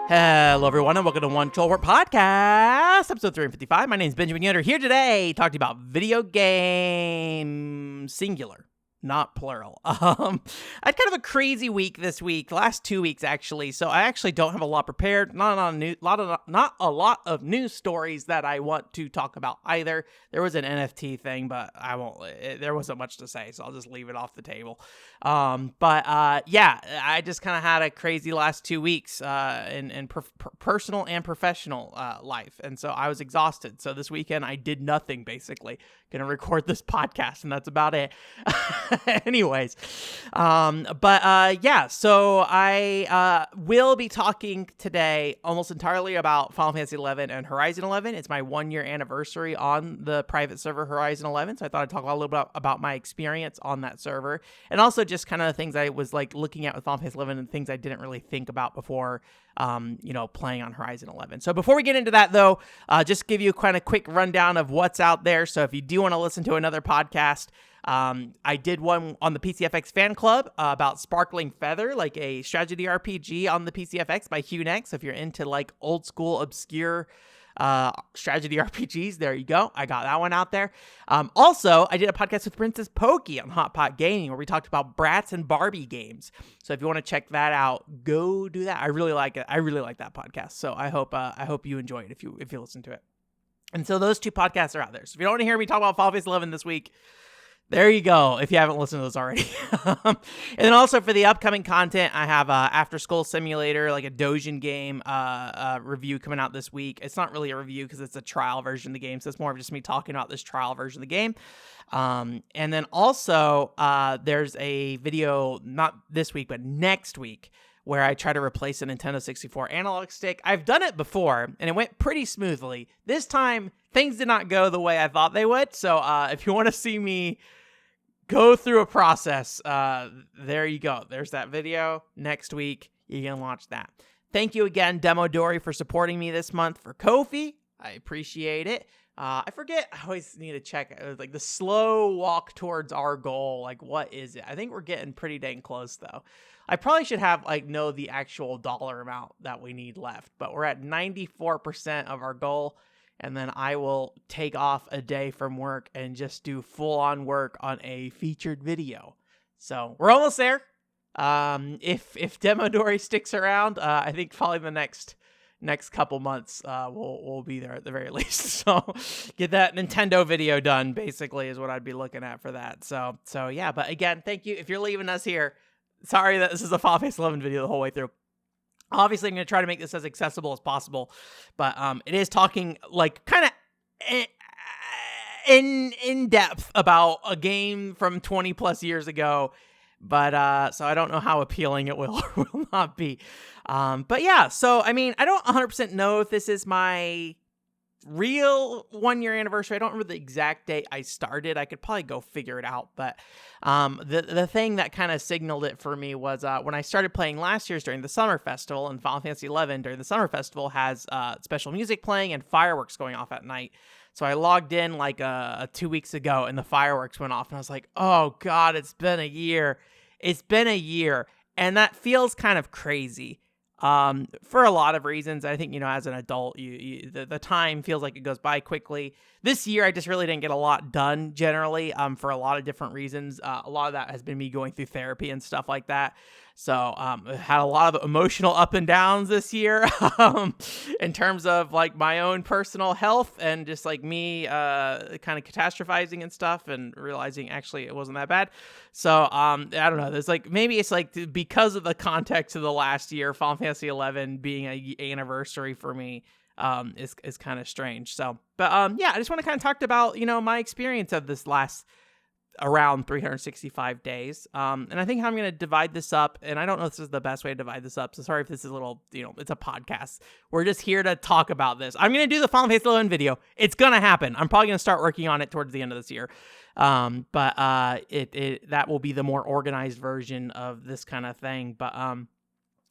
Hello, everyone, and welcome to One Troll Report Podcast, episode 355. My name is Benjamin Yoder, here today talking to you about video games, singular, not plural. I had kind of a crazy week this week, the last 2 weeks, actually, so I actually don't have a lot prepared, not a lot of news stories that I want to talk about either. There was an NFT thing, but there wasn't much to say, so I'll just leave it off the table. Yeah, I just kind of had a crazy last 2 weeks in personal and professional life, and so I was exhausted. So this weekend I did nothing, basically. Gonna record this podcast, and that's about it. Anyways, yeah, so I will be talking today almost entirely about Final Fantasy XI and Horizon 11. It's my 1-year anniversary on the private server Horizon 11, so I thought I'd talk a little bit about my experience on that server, and also just kind of the things I was like looking at with Final Fantasy XI and things I didn't really think about before, playing on Horizon 11. So before we get into that, though, just give you a kind of quick rundown of what's out there. So if you do want to listen to another podcast, I did one on the PCFX fan club about Sparkling Feather, like a strategy RPG on the PCFX by HughNext. So if you're into like old school obscure strategy RPGs, there you go. I got that one out there. Also, I did a podcast with Princess Pokey on Hot Pot Gaming where we talked about Bratz and Barbie games. So if you want to check that out, go do that. I really like it. I really like that podcast. So I hope you enjoy it if you listen to it. And so those two podcasts are out there. So if you don't want to hear me talk about Final Fantasy 11 this week, there you go, if you haven't listened to those already. And then also for the upcoming content, I have After School Simulator, like a Dojin game review coming out this week. It's not really a review because it's a trial version of the game, so it's more of just me talking about this trial version of the game. And then also there's a video, not this week, but next week, where I try to replace a Nintendo 64 analog stick. I've done it before, and it went pretty smoothly. This time, things did not go the way I thought they would, so if you want to see me go through a process, there you go. There's that video. Next week, you can watch that. Thank you again, Demo Dory, for supporting me this month for Ko-fi. I appreciate it. I forget. I always need to check. Like the slow walk towards our goal. Like, what is it? I think we're getting pretty dang close, though. I probably should have know the actual dollar amount that we need left, but we're at 94% of our goal. And then I will take off a day from work and just do full-on work on a featured video. So we're almost there. If Demo Dory sticks around, I think probably the next couple months we'll be there at the very least. So get that Nintendo video done, basically, is what I'd be looking at for that. So yeah. But again, thank you. If you're leaving us here, sorry that this is a Final Fantasy 11 video the whole way through. Obviously, I'm going to try to make this as accessible as possible, but it is talking like kind of in depth about a game from 20 plus years ago, but so I don't know how appealing it will or will not be. But yeah, so I mean, I don't 100% know if this is my real 1-year anniversary. I don't remember the exact date I started. I could probably go figure it out, but the thing that kind of signaled it for me was when I started playing last year's during the Summer Festival, and Final Fantasy XI during the Summer Festival has special music playing and fireworks going off at night. So I logged in like 2 weeks ago, and the fireworks went off, and I was like, oh god, it's been a year. It's been a year, and that feels kind of crazy. For a lot of reasons. I think, as an adult, the time feels like it goes by quickly. This year, I just really didn't get a lot done generally, for a lot of different reasons. A lot of that has been me going through therapy and stuff like that. So, had a lot of emotional up and downs this year, in terms of like my own personal health and just like me, kind of catastrophizing and stuff and realizing actually it wasn't that bad. So, I don't know. There's like, maybe it's like because of the context of the last year, Final Fantasy XI being an anniversary for me, is kind of strange. So, but, yeah, I just want to kind of talk about, my experience of this last around 365 days. And I think how I'm going to divide this up, and I don't know if this is the best way to divide this up, so sorry if this is a little, it's a podcast. We're just here to talk about this. I'm going to do the Final Fantasy 11 video. It's going to happen. I'm probably going to start working on it towards the end of this year. But that will be the more organized version of this kind of thing. But,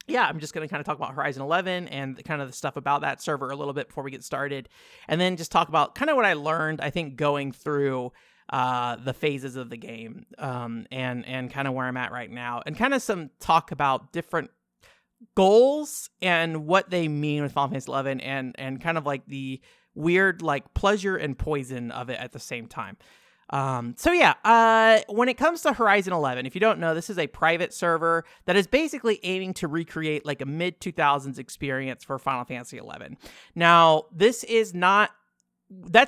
yeah, I'm just going to kind of talk about Horizon 11 and kind of the stuff about that server a little bit before we get started. And then just talk about kind of what I learned, I think, going through the phases of the game, and kind of where I'm at right now, and kind of some talk about different goals and what they mean with Final Fantasy 11 and kind of like the weird like pleasure and poison of it at the same time. When it comes to Horizon 11, if you don't know, this is a private server that is basically aiming to recreate like a mid 2000s experience for Final Fantasy 11. Now, that's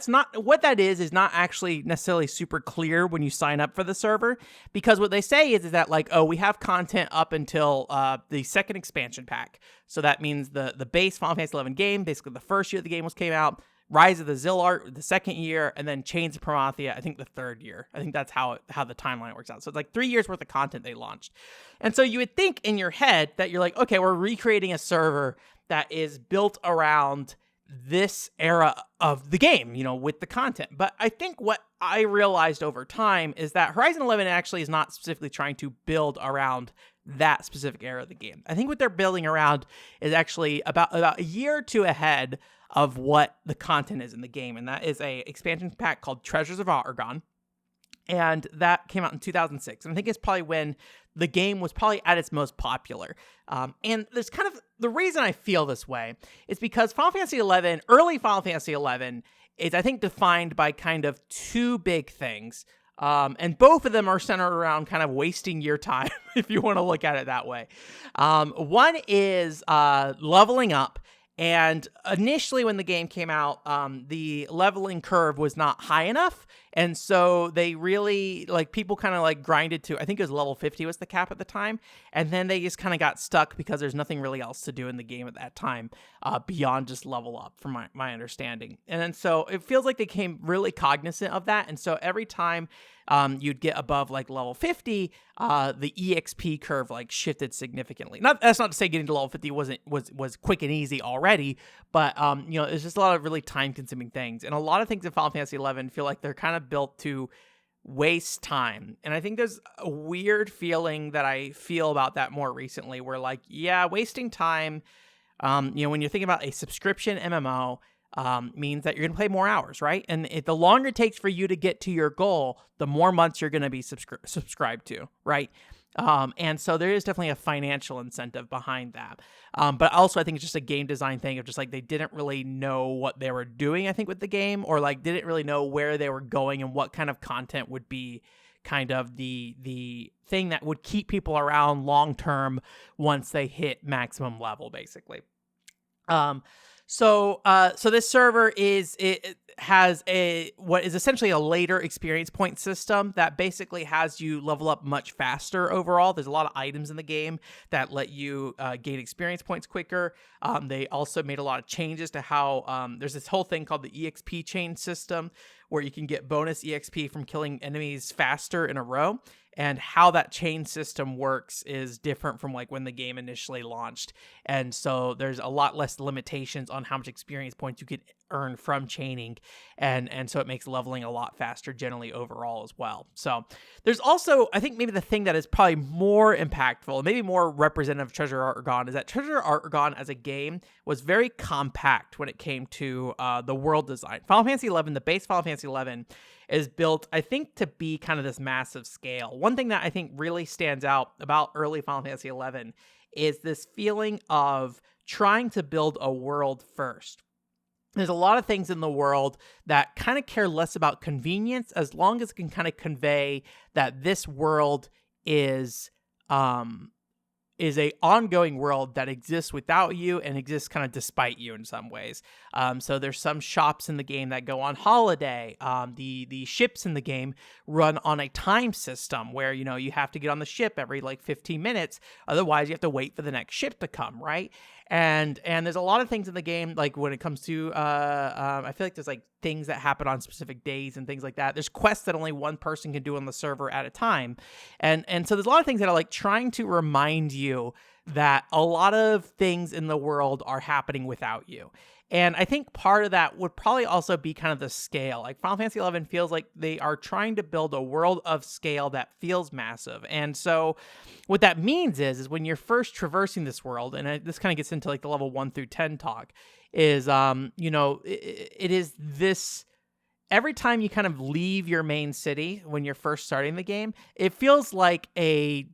not what that is not actually necessarily super clear when you sign up for the server, because what they say is that like, oh, we have content up until the second expansion pack. So that means the base Final Fantasy 11 game, basically the first year the game came out, Rise of the Zilart the second year, and then Chains of Prometheus, I think the third year. I think that's how the timeline works out. So it's like 3 years worth of content they launched. And so you would think in your head that you're like, okay, we're recreating a server that is built around this era of the game, with the content. But I think what I realized over time is that Horizon 11 actually is not specifically trying to build around that specific era of the game. I think what they're building around is actually about a year or two ahead of what the content is in the game. And that is a expansion pack called Treasures of Argon. And that came out in 2006. And I think it's probably when the game was probably at its most popular. And there's kind of the reason I feel this way is because early Final Fantasy 11 is, I think, defined by kind of two big things. And both of them are centered around kind of wasting your time, if you want to look at it that way. One is leveling up. And initially when the game came out, the leveling curve was not high enough. And so they really, people kind of grinded to, I think it was level 50 was the cap at the time. And then they just kind of got stuck because there's nothing really else to do in the game at that time beyond just level up, from my understanding. And then so it feels like they came really cognizant of that. And so every time you'd get above level 50, the EXP curve shifted significantly. That's not to say getting to level 50 was quick and easy already, but it's just a lot of really time consuming things. And a lot of things in Final Fantasy 11 feel like they're kind of built to waste time. And I think there's a weird feeling that I feel about that more recently where wasting time, when you're thinking about a subscription MMO, means that you're going to play more hours, right? And the longer it takes for you to get to your goal, the more months you're going to be subscribed to, right? And so there is definitely a financial incentive behind that. But also I think it's just a game design thing of just they didn't really know what they were doing, I think, with the game, or didn't really know where they were going and what kind of content would be kind of the thing that would keep people around long term once they hit maximum level, basically. So this server has what is essentially a later experience point system that basically has you level up much faster overall. There's a lot of items in the game that let you gain experience points quicker. They also made a lot of changes to how there's this whole thing called the EXP chain system where you can get bonus EXP from killing enemies faster in a row. And how that chain system works is different from when the game initially launched. And so there's a lot less limitations on how much experience points you could earn from chaining. And so it makes leveling a lot faster generally overall as well. So there's also, I think maybe the thing that is probably more impactful, maybe more representative of Treasure Argon, is that Treasure Argon as a game was very compact when it came to the world design. Final Fantasy 11, the base Final Fantasy 11, is built, I think, to be kind of this massive scale. One thing that I think really stands out about early Final Fantasy 11 is this feeling of trying to build a world first. There's a lot of things in the world that kind of care less about convenience as long as it can kind of convey that this world is a ongoing world that exists without you and exists kind of despite you in some ways. So there's some shops in the game that go on holiday. The ships in the game run on a time system where, you have to get on the ship every 15 minutes. Otherwise, you have to wait for the next ship to come, right? And there's a lot of things in the game, when it comes to, I feel like there's things that happen on specific days and things like that. There's quests that only one person can do on the server at a time. And so there's a lot of things that are trying to remind you that a lot of things in the world are happening without you. And I think part of that would probably also be kind of the scale. Final Fantasy 11 feels like they are trying to build a world of scale that feels massive. And so what that means is when you're first traversing this world, and this kind of gets into the level 1 through 10 talk, is, it is this, every time you kind of leave your main city when you're first starting the game, it feels like a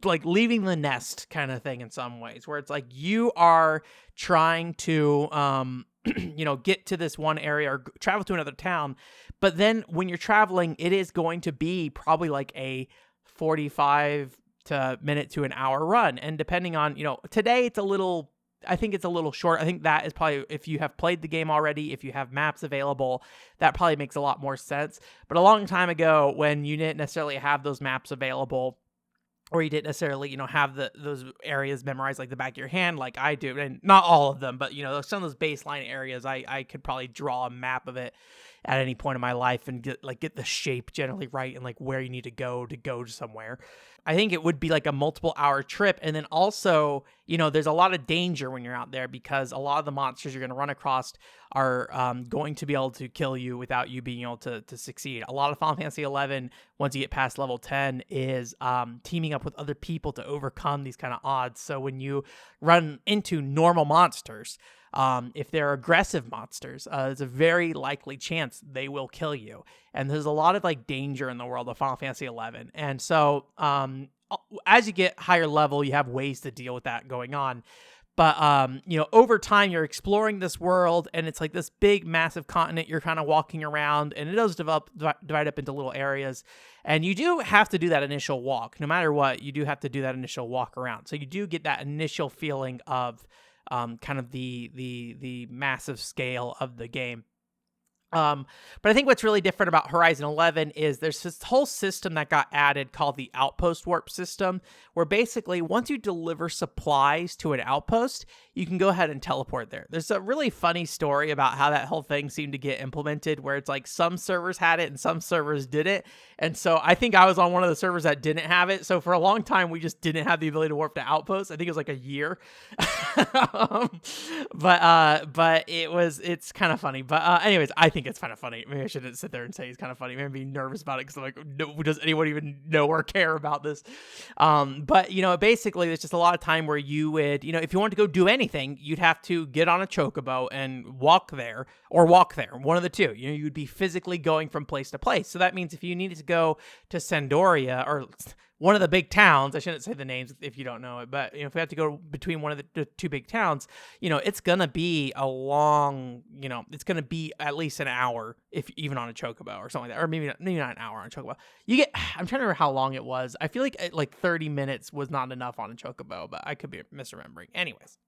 like leaving the nest kind of thing in some ways, where it's like you are trying to get to this one area or travel to another town, but then when you're traveling, it is going to be probably like a 45 minute to an hour run, and depending on today I think it's a little short. I think that is probably, if you have played the game already, if you have maps available, that probably makes a lot more sense. But a long time ago, when you didn't necessarily have those maps available, or you didn't necessarily, have those areas memorized like the back of your hand, like I do, and not all of them, but some of those baseline areas, I could probably draw a map of it at any point in my life and get the shape generally right and like where you need to go to somewhere. I think it would be like a multiple hour trip. And then also, there's a lot of danger when you're out there, because a lot of the monsters you're going to run across are going to be able to kill you without you being able to succeed. A lot of Final Fantasy 11, once you get past level 10, is teaming up with other people to overcome these kind of odds. So when you run into normal monsters, if they're aggressive monsters, there's a very likely chance they will kill you. And there's a lot of like danger in the world of Final Fantasy 11. And so as you get higher level, you have ways to deal with that going on. But, over time, you're exploring this world, and it's like this big, massive continent you're kind of walking around, and it does divide up into little areas. And you do have to do that initial walk. No matter what, you do have to do that initial walk around. So you do get that initial feeling of kind of the massive scale of the game. But I think what's really different about Horizon 11 is there's this whole system that got added called the Outpost Warp system, where basically once you deliver supplies to an outpost, you can go ahead and teleport there. There's a really funny story about how that whole thing seemed to get implemented, where it's like some servers had it and some servers didn't. And so I think I was on one of the servers that didn't have it. So for a long time, we just didn't have the ability to warp to outposts. I think it was like a year. But it's kind of funny. But anyways, I think it's kind of funny. Maybe I shouldn't sit there and say it's kind of funny. Maybe I'm being nervous about it because I'm like, no, does anyone even know or care about this? But basically, there's just a lot of time where you would, if you wanted to go do anything, you'd have to get on a chocobo and walk there, one of the two. You'd be physically going from place to place. So that means if you needed to go to Sandoria or one of the big towns, I shouldn't say the names if you don't know it, but if we have to go between one of the two big towns, it's going to be a long, it's going to be at least an hour, if even on a chocobo or something like that, or maybe not an hour on a chocobo. I'm trying to remember how long it was. I feel like 30 minutes was not enough on a chocobo, but I could be misremembering. Anyways,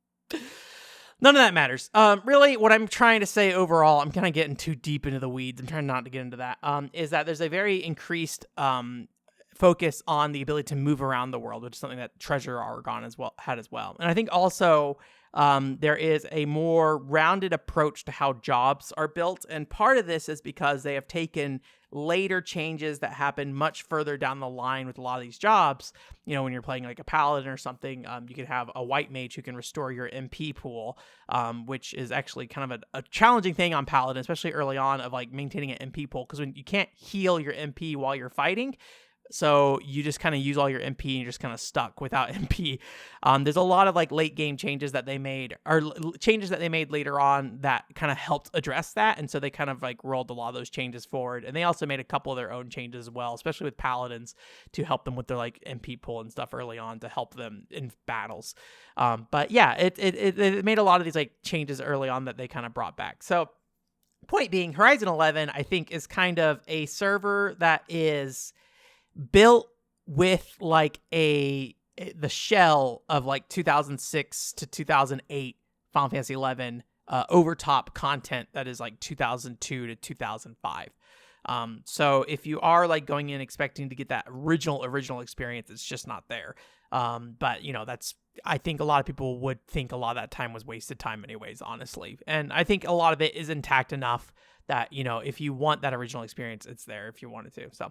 none of that matters. Really, what I'm trying to say overall, I'm kind of getting too deep into the weeds. I'm trying not to get into that. Is that there's a very increased focus on the ability to move around the world, which is something that Treasure Argon had as well. And I think also there is a more rounded approach to how jobs are built. And part of this is because they have taken later changes that happen much further down the line with a lot of these jobs. When you're playing like a paladin or something, you can have a white mage who can restore your MP pool, which is actually kind of a challenging thing on paladin, especially early on, of like maintaining an MP pool, because when you can't heal your MP while you're fighting, so you just kind of use all your MP and you're just kind of stuck without MP. There's a lot of like late game changes that they made, or changes that they made later on, that kind of helped address that. And so they kind of like rolled a lot of those changes forward. And they also made a couple of their own changes as well, especially with paladins, to help them with their like MP pool and stuff early on to help them in battles. But yeah, it made a lot of these like changes early on that they kind of brought back. So point being, Horizon 11, I think, is kind of a server that is built with like the shell of like 2006 to 2008 Final Fantasy 11 overtop content that is like 2002 to 2005. So if you are like going in expecting to get that original experience, it's just not there. But I think a lot of people would think a lot of that time was wasted time anyways, honestly. And I think a lot of it is intact enough that, if you want that original experience, it's there if you wanted to. So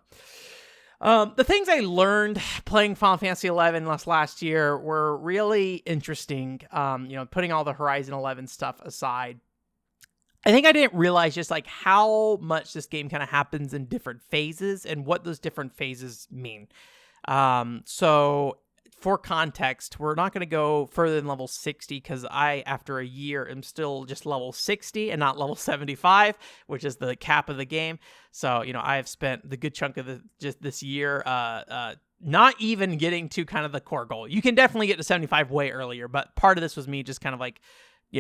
the things I learned playing Final Fantasy 11 last year were really interesting. Putting all the Horizon 11 stuff aside, I think I didn't realize just like how much this game kind of happens in different phases and what those different phases mean. So for context, we're not going to go further than level 60 because I, after a year, am still just level 60 and not level 75, which is the cap of the game. So, I have spent the good chunk of just this year not even getting to kind of the core goal. You can definitely get to 75 way earlier, but part of this was me just kind of like,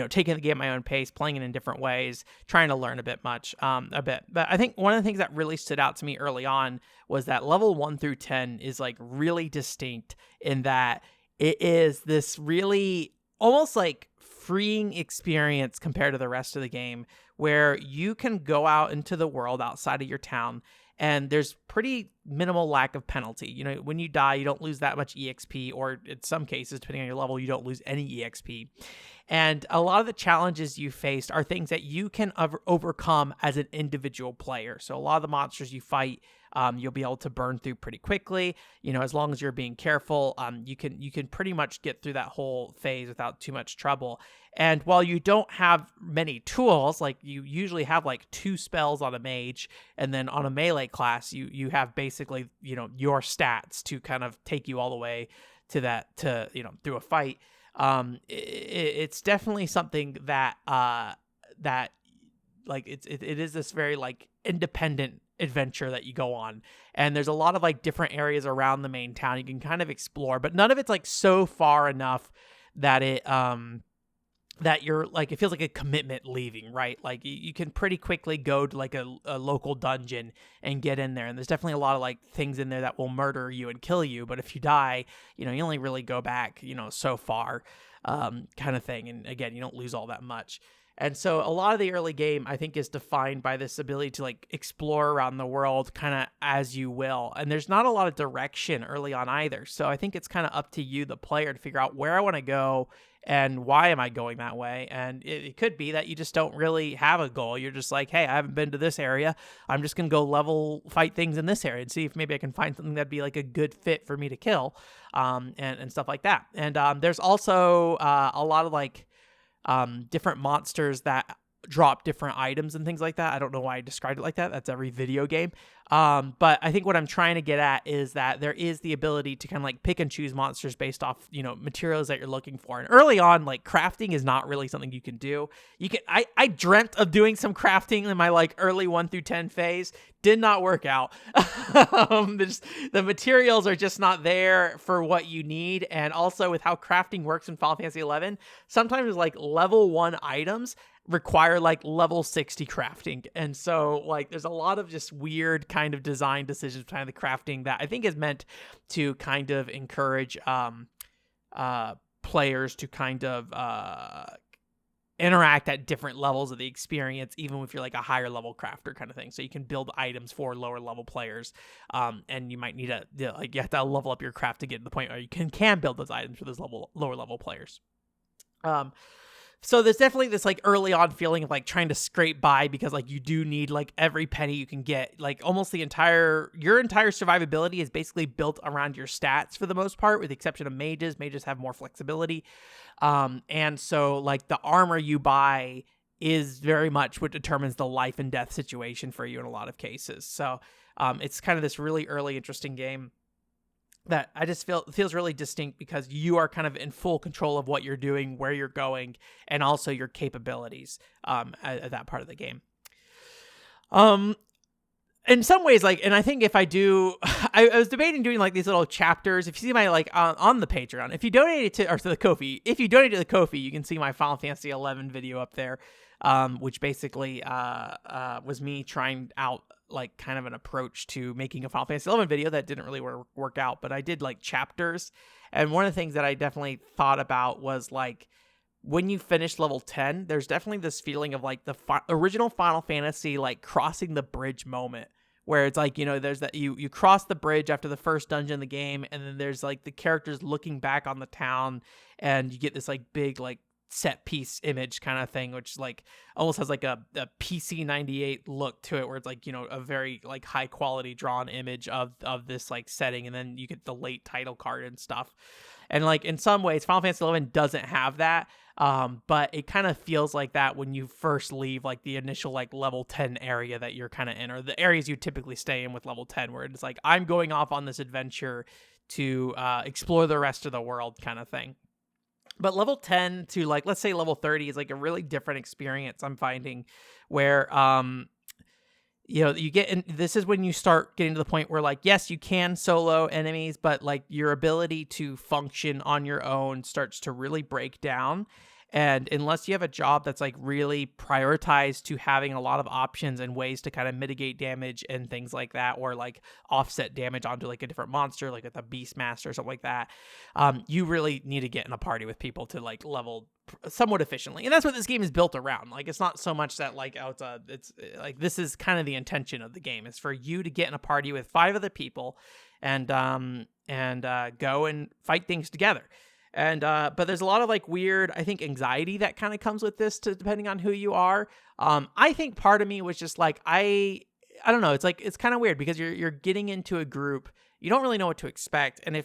taking the game at my own pace, playing it in different ways, trying to learn a bit. But I think one of the things that really stood out to me early on was that level 1 through 10 is like really distinct in that it is this really almost like freeing experience compared to the rest of the game, where you can go out into the world outside of your town and there's pretty minimal lack of penalty. When you die, you don't lose that much EXP, or in some cases, depending on your level, you don't lose any EXP. And a lot of the challenges you faced are things that you can overcome as an individual player. So a lot of the monsters you fight, you'll be able to burn through pretty quickly. As long as you're being careful, you can pretty much get through that whole phase without too much trouble. And while you don't have many tools, like you usually have like 2 spells on a mage, and then on a melee class, you have basically, your stats to kind of take you all the way to that, through a fight. It's definitely something that like it is this very like independent adventure that you go on, and there's a lot of like different areas around the main town you can kind of explore, but none of it's like so far enough that that you're like, it feels like a commitment leaving, right? Like you can pretty quickly go to like a local dungeon and get in there. And there's definitely a lot of like things in there that will murder you and kill you. But if you die, you only really go back, so far, kind of thing. And again, you don't lose all that much. And so a lot of the early game, I think, is defined by this ability to like explore around the world kind of as you will. And there's not a lot of direction early on either. So I think it's kind of up to you, the player, to figure out where I want to go and why am I going that way. And it could be that you just don't really have a goal. You're just like, hey, I haven't been to this area. I'm just going to go fight things in this area and see if maybe I can find something that'd be like a good fit for me to kill, and stuff like that. And there's also a lot of like different monsters that drop different items and things like that. I don't know why I described it like that. That's every video game. But I think what I'm trying to get at is that there is the ability to kind of like pick and choose monsters based off, materials that you're looking for. And early on, like crafting is not really something you can do. I dreamt of doing some crafting in my like early 1 through 10 phase. Did not work out. The materials are just not there for what you need. And also with how crafting works in Final Fantasy 11, sometimes like level 1 items require like level 60 crafting. And so like there's a lot of just weird kind of design decisions behind the crafting that I think is meant to kind of encourage players to kind of interact at different levels of the experience, even if you're like a higher level crafter kind of thing. So you can build items for lower level players, and you might need you have to level up your craft to get to the point where you can build those items for those lower level players. So there's definitely this like early on feeling of like trying to scrape by, because like you do need like every penny you can get. Like almost your entire survivability is basically built around your stats for the most part, with the exception of mages. Mages have more flexibility. And so like the armor you buy is very much what determines the life and death situation for you in a lot of cases. So it's kind of this really early interesting game that I just feels really distinct, because you are kind of in full control of what you're doing, where you're going, and also your capabilities at that part of the game. In some ways, like, and I think if I do, I was debating doing like these little chapters. If you see my like on the Patreon, if you donate to the Ko-fi, you can see my Final Fantasy 11 video up there, which basically was me trying out like kind of an approach to making a Final Fantasy 11 video that didn't really work out, but I did like chapters. And one of the things that I definitely thought about was like, when you finish level 10, there's definitely this feeling of like the original Final Fantasy, like crossing the bridge moment, where it's like, there's that you cross the bridge after the first dungeon in the game, and then there's like the characters looking back on the town, and you get this like big like set piece image kind of thing, which like almost has like a PC 98 look to it, where it's like, you know, a very like high quality drawn image of this like setting, and then you get the late title card and stuff. And like in some ways Final Fantasy 11 doesn't have that, but it kind of feels like that when you first leave like the initial like level 10 area that you're kind of in, or the areas you typically stay in with level 10, where it's like, I'm going off on this adventure to explore the rest of the world kind of thing. But level 10 to like, let's say level 30 is like a really different experience, I'm finding, where, you know, you get in, this is when you start getting to the point where like, yes, you can solo enemies, but like your ability to function on your own starts to really break down. And unless you have a job that's like really prioritized to having a lot of options and ways to kind of mitigate damage and things like that, or like offset damage onto like a different monster, like with a Beastmaster or something like that, you really need to get in a party with people to like level somewhat efficiently. And that's what this game is built around. Like, it's not so much that like, oh, it's like, this is kind of the intention of the game, is for you to get in a party with 5 other people and go and fight things together. And but there's a lot of like weird, I think, anxiety that kind of comes with this, depending on who you are. I think part of me was just like, I don't know. It's like, it's kind of weird because you're getting into a group, you don't really know what to expect. And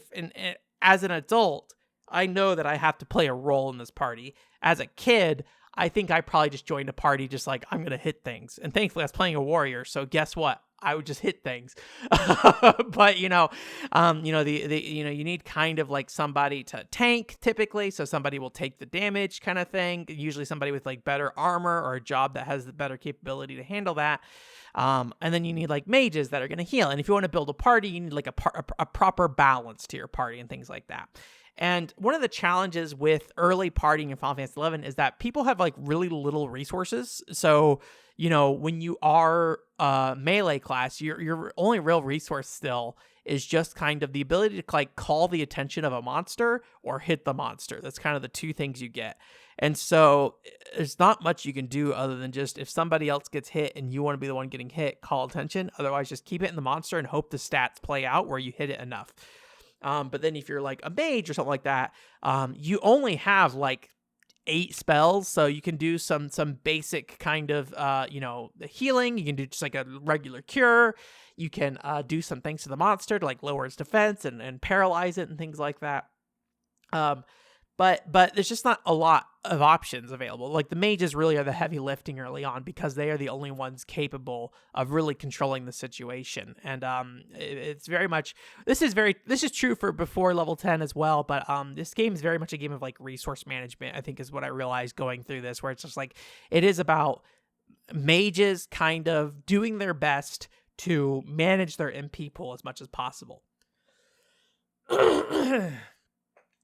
as an adult, I know that I have to play a role in this party. As a kid, I think I probably just joined a party just like, I'm gonna hit things. And thankfully, I was playing a warrior, so guess what? I would just hit things. But you know, you need kind of like somebody to tank typically, so somebody will take the damage kind of thing. Usually somebody with like better armor or a job that has the better capability to handle that. And then you need like mages that are going to heal. And if you want to build a party, you need like a proper balance to your party and things like that. And one of the challenges with early partying in Final Fantasy 11 is that people have like really little resources. So, you know, when you are melee class, your only real resource still is just kind of the ability to like call the attention of a monster or hit the monster. That's kind of the 2 things you get. And so there's not much you can do other than just, if somebody else gets hit and you want to be the one getting hit, call attention. Otherwise, just keep it in the monster and hope the stats play out where you hit it enough. But then if you're like a mage or something like that, you only have like 8 spells, so you can do some basic kind of healing. You can do just like a regular cure. You can do some things to the monster to like lower its defense and paralyze it and things like that. But there's just not a lot of options available. Like, the mages really are the heavy lifting early on because they are the only ones capable of really controlling the situation. And it's very much, this is true for before level 10 as well, but this game is very much a game of like resource management, I think, is what I realized going through this, where it's just like, it is about mages kind of doing their best to manage their MP pool as much as possible.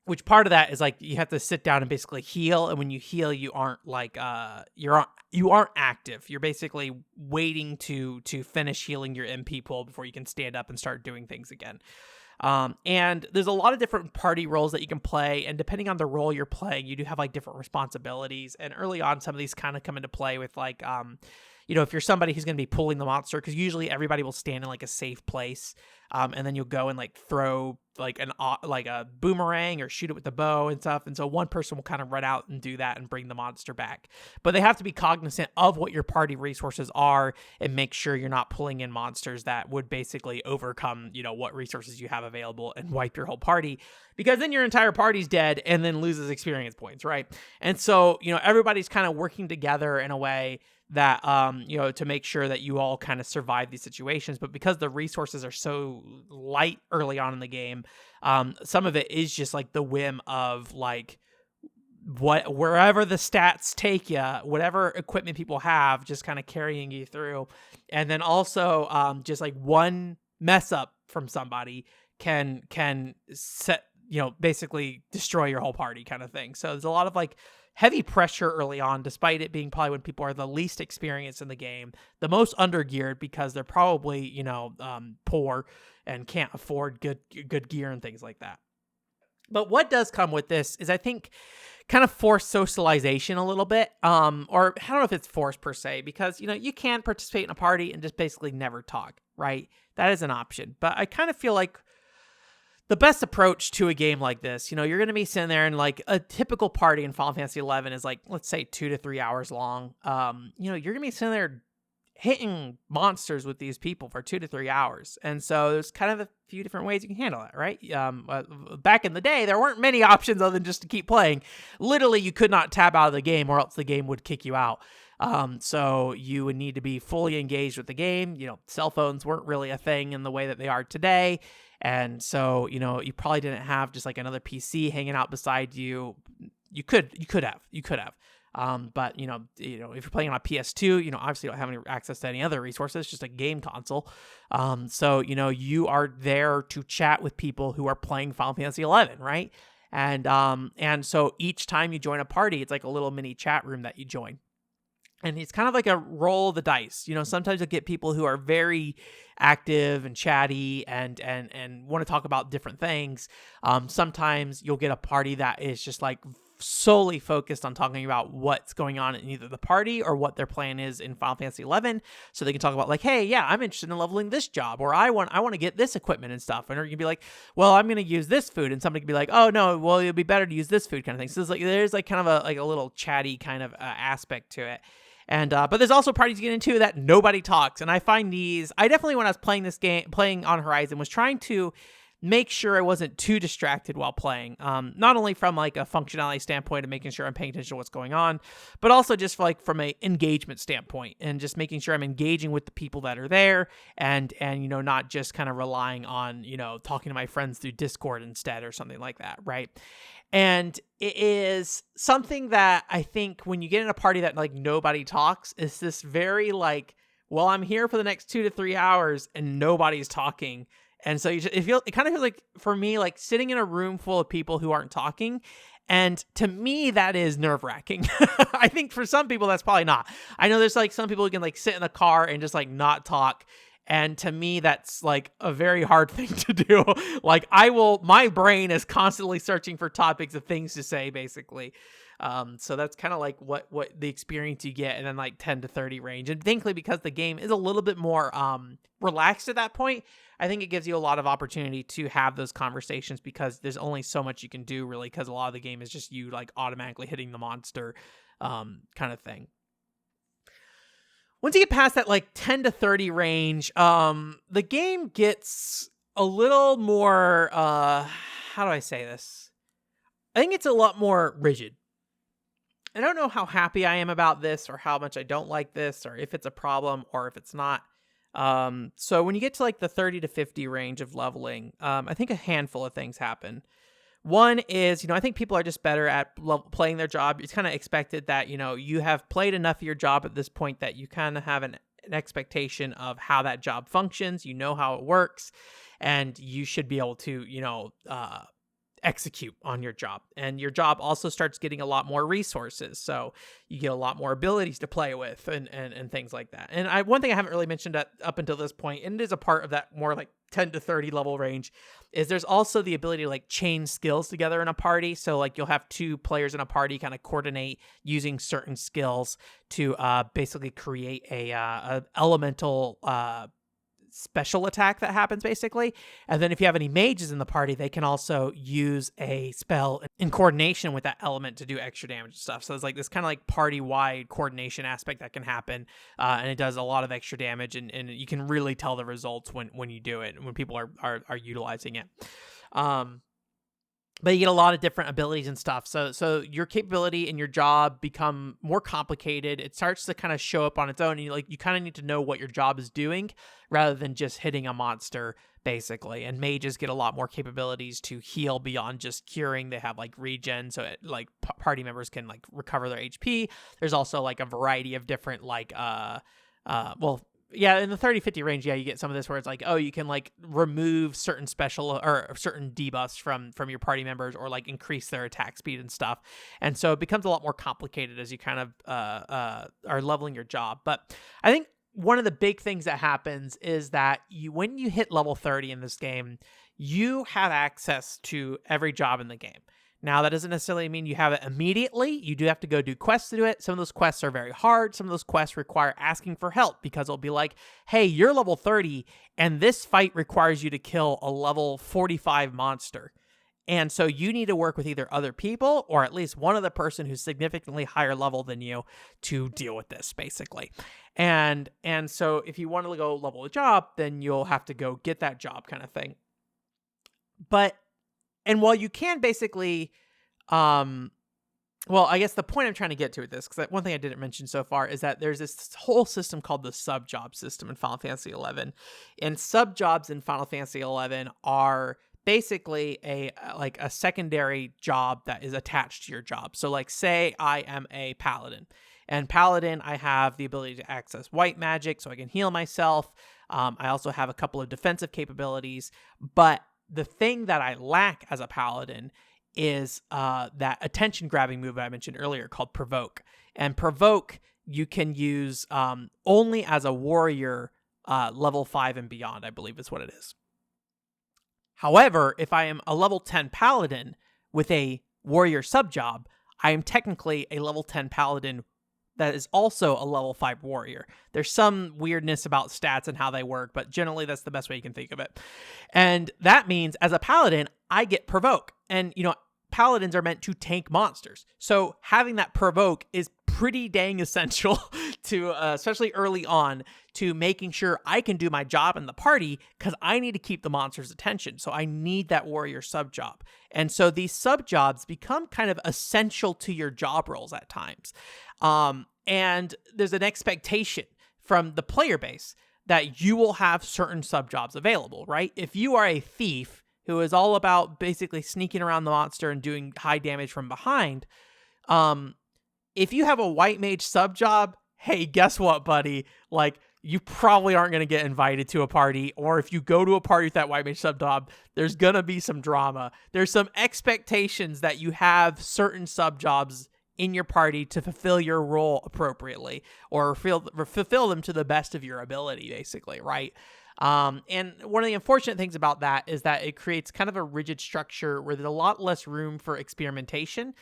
Which part of that is like, you have to sit down and basically heal, and when you heal, you aren't like you aren't active. You're basically waiting to finish healing your MP pool before you can stand up and start doing things again. And there's a lot of different party roles that you can play, and depending on the role you're playing, you do have like different responsibilities. And early on, some of these kind of come into play with like if you're somebody who's going to be pulling the monster, because usually everybody will stand in like a safe place, and then you'll go and like throw like a boomerang or shoot it with the bow and stuff. And so one person will kind of run out and do that and bring the monster back. But they have to be cognizant of what your party resources are and make sure you're not pulling in monsters that would basically overcome, what resources you have available and wipe your whole party, because then your entire party's dead and then loses experience points, right? And so, everybody's kind of working together in a way that, to make sure that you all kind of survive these situations. But because the resources are so light early on in the game, some of it is just like the whim of like, wherever the stats take you, whatever equipment people have, just kind of carrying you through. And then also, just like one mess up from somebody can set, basically destroy your whole party kind of thing. So there's a lot of like heavy pressure early on, despite it being probably when people are the least experienced in the game, the most undergeared, because they're probably, poor and can't afford good gear and things like that. But what does come with this is, I think, kind of forced socialization a little bit, or I don't know if it's forced per se, because, you can participate in a party and just basically never talk, right? That is an option. But I kind of feel like the best approach to a game like this, you're going to be sitting there and like a typical party in Final Fantasy 11 is like, let's say 2 to 3 hours long. You're going to be sitting there hitting monsters with these people for 2 to 3 hours. And so there's kind of a few different ways you can handle that, right? Back in the day, there weren't many options other than just to keep playing. Literally, you could not tab out of the game or else the game would kick you out. So you would need to be fully engaged with the game. Cell phones weren't really a thing in the way that they are today. And so, you probably didn't have just like another PC hanging out beside you. You could have. But if you're playing on a PS2, obviously you don't have any access to any other resources, just a game console. So, you are there to chat with people who are playing Final Fantasy 11, right? And so each time you join a party, it's like a little mini chat room that you join. And it's kind of like a roll of the dice. Sometimes you'll get people who are very active and chatty and want to talk about different things. Sometimes you'll get a party that is just like solely focused on talking about what's going on in either the party or what their plan is in Final Fantasy 11. So they can talk about like, hey, yeah, I'm interested in leveling this job, or I want to get this equipment and stuff. And or you can be like, well, I'm going to use this food. And somebody can be like, oh no, well, it'd be better to use this food kind of thing. So there's kind of a little chatty kind of aspect to it. And but there's also parties you get into that nobody talks. And I find I definitely, when I was playing on Horizon, was trying to make sure I wasn't too distracted while playing. Not only from like a functionality standpoint of making sure I'm paying attention to what's going on, but also just like from a engagement standpoint and just making sure I'm engaging with the people that are there and not just kind of relying on, talking to my friends through Discord instead or something like that. Right. And it is something that I think when you get in a party that like nobody talks, is this very like, well, I'm here for the next 2 to 3 hours and nobody's talking. And so it kind of feels like, for me, like sitting in a room full of people who aren't talking. And to me, that is nerve-wracking. I think for some people, that's probably not. I know there's like some people who can like sit in the car and just like not talk. And to me, that's like a very hard thing to do. Like my brain is constantly searching for topics of things to say, basically. So that's kind of like what the experience you get in then like 10 to 30 range. And thankfully, because the game is a little bit more relaxed at that point, I think it gives you a lot of opportunity to have those conversations because there's only so much you can do really, because a lot of the game is just you like automatically hitting the monster kind of thing. Once you get past that like 10 to 30 range, the game gets a little more, how do I say this? I think it's a lot more rigid. I don't know how happy I am about this or how much I don't like this or if it's a problem or if it's not. So when you get to like the 30 to 50 range of leveling, I think a handful of things happen. One is, I think people are just better at playing their job. It's kind of expected that, you have played enough of your job at this point that you kind of have an expectation of how that job functions. You know how it works, and you should be able to, execute on your job. And your job also starts getting a lot more resources. So you get a lot more abilities to play with and things like that. And one thing I haven't really mentioned up until this point, and it is a part of that more like 10 to 30 level range, is there's also the ability to like chain skills together in a party. So like you'll have 2 players in a party kind of coordinate using certain skills to basically create a elemental special attack that happens basically. And then if you have any mages in the party, they can also use a spell in coordination with that element to do extra damage and stuff. So it's like this kind of like party-wide coordination aspect that can happen, and it does a lot of extra damage, and you can really tell the results when you do it, when people are utilizing it. But you get a lot of different abilities and stuff. So your capability and your job become more complicated. It starts to kind of show up on its own. And you kind of need to know what your job is doing rather than just hitting a monster, basically. And mages get a lot more capabilities to heal beyond just curing. They have like regen, so party members can like recover their HP. There's also like a variety of different in the 30-50 range, you get some of this where it's like, oh, you can like remove certain special or certain debuffs from your party members or like increase their attack speed and stuff. And so it becomes a lot more complicated as you kind of are leveling your job. But I think one of the big things that happens is that when you hit level 30 in this game, you have access to every job in the game. Now, that doesn't necessarily mean you have it immediately. You do have to go do quests to do it. Some of those quests are very hard. Some of those quests require asking for help because it'll be like, hey, you're level 30 and this fight requires you to kill a level 45 monster. And so you need to work with either other people or at least one other person who's significantly higher level than you to deal with this, basically. And so if you want to go level a job, then you'll have to go get that job kind of thing. And while you can basically, well, I guess the point I'm trying to get to with this, because one thing I didn't mention so far is that there's this whole system called the sub-job system in Final Fantasy XI. And sub-jobs in Final Fantasy XI are basically a secondary job that is attached to your job. So like, say I am a paladin. And paladin, I have the ability to access white magic so I can heal myself. I also have a couple of defensive capabilities. But the thing that I lack as a paladin is that attention-grabbing move I mentioned earlier called Provoke. And Provoke you can use only as a warrior level 5 and beyond, I believe is what it is. However, if I am a level 10 paladin with a warrior sub-job, I am technically a level 10 paladin that is also a level 5 warrior. There's some weirdness about stats and how they work, but generally that's the best way you can think of it. And that means as a paladin, I get Provoke. And, paladins are meant to tank monsters. So having that Provoke is pretty dang essential to, especially early on, to making sure I can do my job in the party because I need to keep the monster's attention. So I need that warrior sub-job. And so these sub-jobs become kind of essential to your job roles at times. And there's an expectation from the player base that you will have certain sub-jobs available, right? If you are a thief who is all about basically sneaking around the monster and doing high damage from behind, if you have a white mage sub-job, hey, guess what, buddy? Like, you probably aren't going to get invited to a party, or if you go to a party with that white mage sub-job, there's going to be some drama. There's some expectations that you have certain sub-jobs in your party to fulfill your role appropriately, or fulfill them to the best of your ability, basically, right? And one of the unfortunate things about that is that it creates kind of a rigid structure where there's a lot less room for experimentation.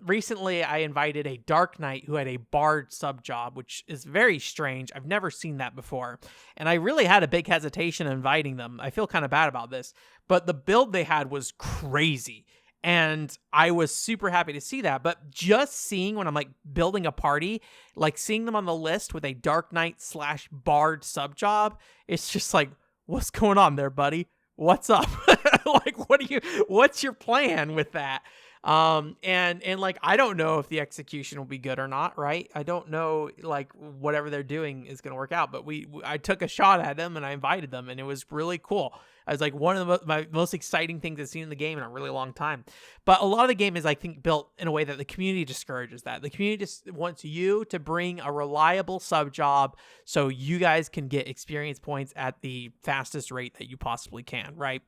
Recently, I invited a Dark Knight who had a Bard sub-job, which is very strange. I've never seen that before. And I really had a big hesitation inviting them. I feel kind of bad about this. But the build they had was crazy. And I was super happy to see that. But just seeing when I'm like building a party, like seeing them on the list with a Dark Knight / Bard sub-job, it's just like, what's going on there, buddy? What's up? Like, what's your plan with that? And like, I don't know if the execution will be good or not, right? I don't know, like, whatever they're doing is going to work out, but I took a shot at them and I invited them and it was really cool. I was like one of my most exciting things I've seen in the game in a really long time. But a lot of the game is, I think, built in a way that the community discourages that. The community just wants you to bring a reliable sub-job so you guys can get experience points at the fastest rate that you possibly can, right?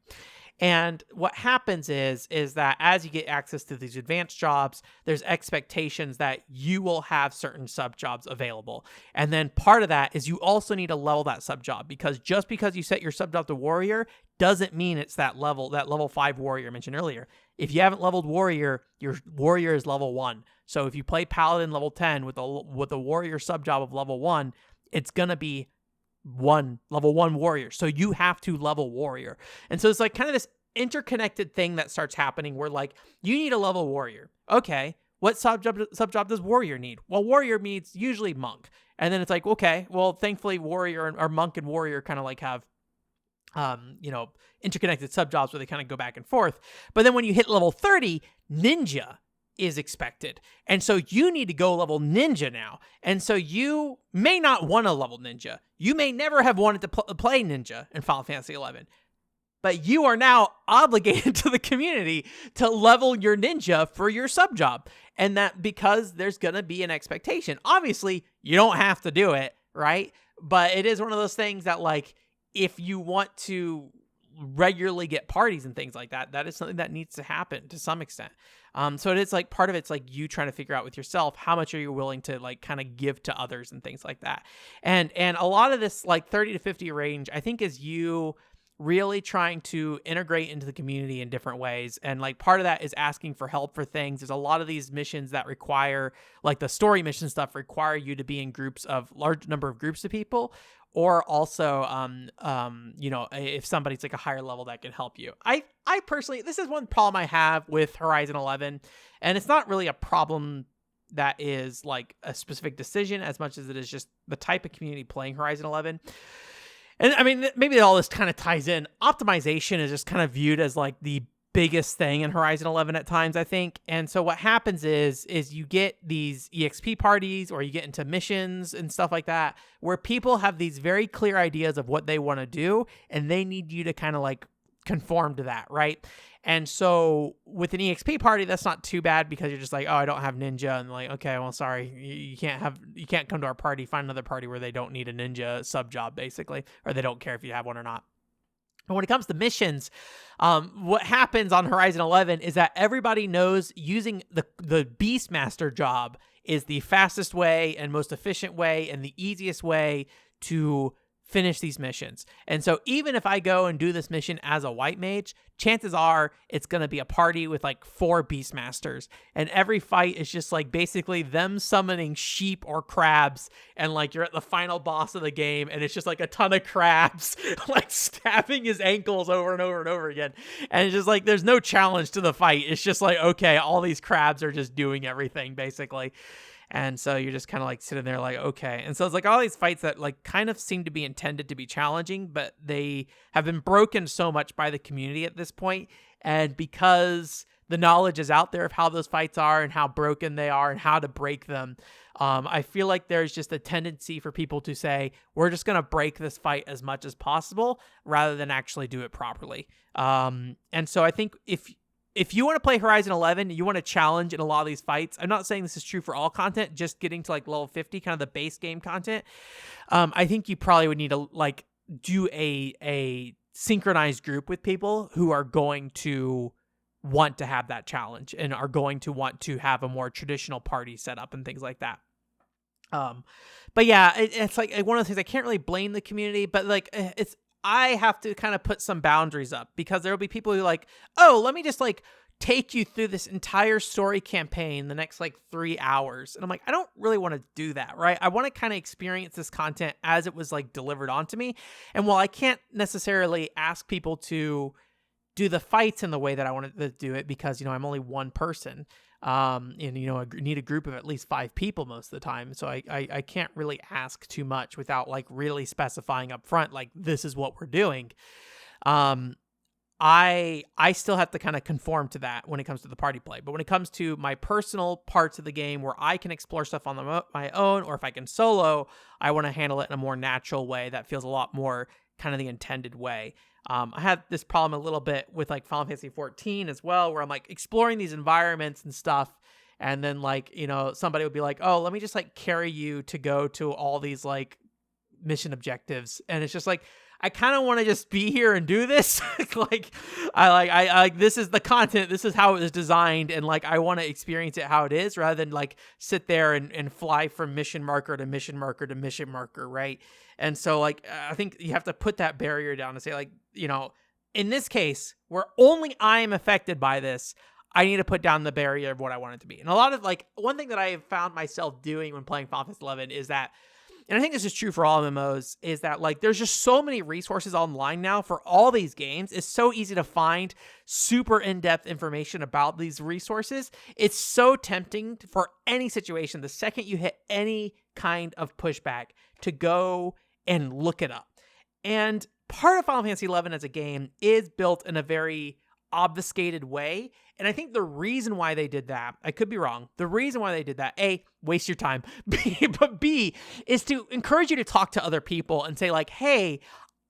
And what happens is that as you get access to these advanced jobs, there's expectations that you will have certain sub-jobs available. And then part of that is you also need to level that sub-job, because just because you set your sub-job to warrior doesn't mean it's that level 5 warrior I mentioned earlier. If you haven't leveled warrior, your warrior is level 1. So if you play paladin level 10 with a warrior sub-job of level 1, it's going to be level 1 warrior. So you have to level warrior. And so it's like kind of this interconnected thing that starts happening where, like, you need a level warrior. Okay, what sub-job does warrior need? Well, warrior needs usually monk. And then it's like, okay, well, thankfully warrior or monk and warrior kind of like have interconnected sub-jobs where they kind of go back and forth. But then when you hit level 30, ninja is expected. And so you need to go level ninja now. And so you may not want to level ninja. You may never have wanted to play ninja in Final Fantasy XI. But you are now obligated to the community to level your ninja for your sub-job. And that because there's going to be an expectation. Obviously, you don't have to do it, right? But it is one of those things that, like, if you want to regularly get parties and things like that, that is something that needs to happen to some extent. So it is like part of it's like you trying to figure out with yourself, how much are you willing to like kind of give to others and things like that. And a lot of this like 30 to 50 range, I think, is you really trying to integrate into the community in different ways. And like part of that is asking for help for things. There's a lot of these missions that require, like the story mission stuff, require you to be in groups of large number of groups of people, or also if somebody's like a higher level that can help you. I personally, this is one problem I have with Horizon 11, and it's not really a problem that is like a specific decision as much as it is just the type of community playing Horizon 11. And I mean, maybe all this kind of ties in. Optimization is just kind of viewed as like the biggest thing in Horizon 11 at times, I think. And so what happens is you get these EXP parties, or you get into missions and stuff like that, where people have these very clear ideas of what they want to do, and they need you to kind of like conform to that, right? And so with an EXP party, that's not too bad, because you're just like, oh, I don't have ninja, and like, okay, well, sorry, you can't come to our party. Find another party where they don't need a ninja sub job, basically, or they don't care if you have one or not. And when it comes to missions, what happens on Horizon 11 is that everybody knows using the Beastmaster job is the fastest way and most efficient way and the easiest way to finish these missions. And so even if I go and do this mission as a white mage, chances are it's going to be a party with like 4 Beastmasters, and every fight is just like basically them summoning sheep or crabs, and like you're at the final boss of the game and it's just like a ton of crabs like stabbing his ankles over and over and over again, and it's just like there's no challenge to the fight. It's just like, okay, all these crabs are just doing everything basically. And so you're just kind of like sitting there like, okay. And so it's like all these fights that like kind of seem to be intended to be challenging, but they have been broken so much by the community at this point. And because the knowledge is out there of how those fights are and how broken they are and how to break them, I feel like there's just a tendency for people to say, we're just going to break this fight as much as possible rather than actually do it properly. And so I think if you want to play Horizon 11, you want to challenge in a lot of these fights. I'm not saying this is true for all content, just getting to like level 50, kind of the base game content. I think you probably would need to like do a synchronized group with people who are going to want to have that challenge and are going to want to have a more traditional party set up and things like that. But yeah, it's like one of the things I can't really blame the community, but like I have to kind of put some boundaries up, because there will be people who like, oh, let me just like take you through this entire story campaign the next like 3 hours. And I'm like, I don't really want to do that, right? I want to kind of experience this content as it was like delivered onto me. And while I can't necessarily ask people to do the fights in the way that I wanted to do it, because, I'm only one person, and, I need a group of at least 5 people most of the time. So I can't really ask too much without like really specifying up front, like, this is what we're doing. I still have to kind of conform to that when it comes to the party play. But when it comes to my personal parts of the game where I can explore stuff on my own, or if I can solo, I want to handle it in a more natural way that feels a lot more kind of the intended way. I had this problem a little bit with like Final Fantasy 14 as well, where I'm like exploring these environments and stuff. And then like, somebody would be like, oh, let me just like carry you to go to all these like mission objectives. And it's just like, I kind of want to just be here and do this. Like, I this is the content. This is how it was designed. And like, I want to experience it how it is, rather than like sit there and fly from mission marker to mission marker to mission marker. Right. And so like, I think you have to put that barrier down and say like, in this case where only I am affected by this, I need to put down the barrier of what I want it to be. And a lot of like, one thing that I have found myself doing when playing Final Fantasy 11 is that, and I think this is true for all MMOs, is that like there's just so many resources online now for all these games. It's so easy to find super in-depth information about these resources. It's so tempting for any situation, the second you hit any kind of pushback, to go and look it up. And part of Final Fantasy 11 as a game is built in a very obfuscated way. And I think the reason why they did that, I could be wrong, the reason why they did that, A, waste your time, but B, is to encourage you to talk to other people and say like, hey,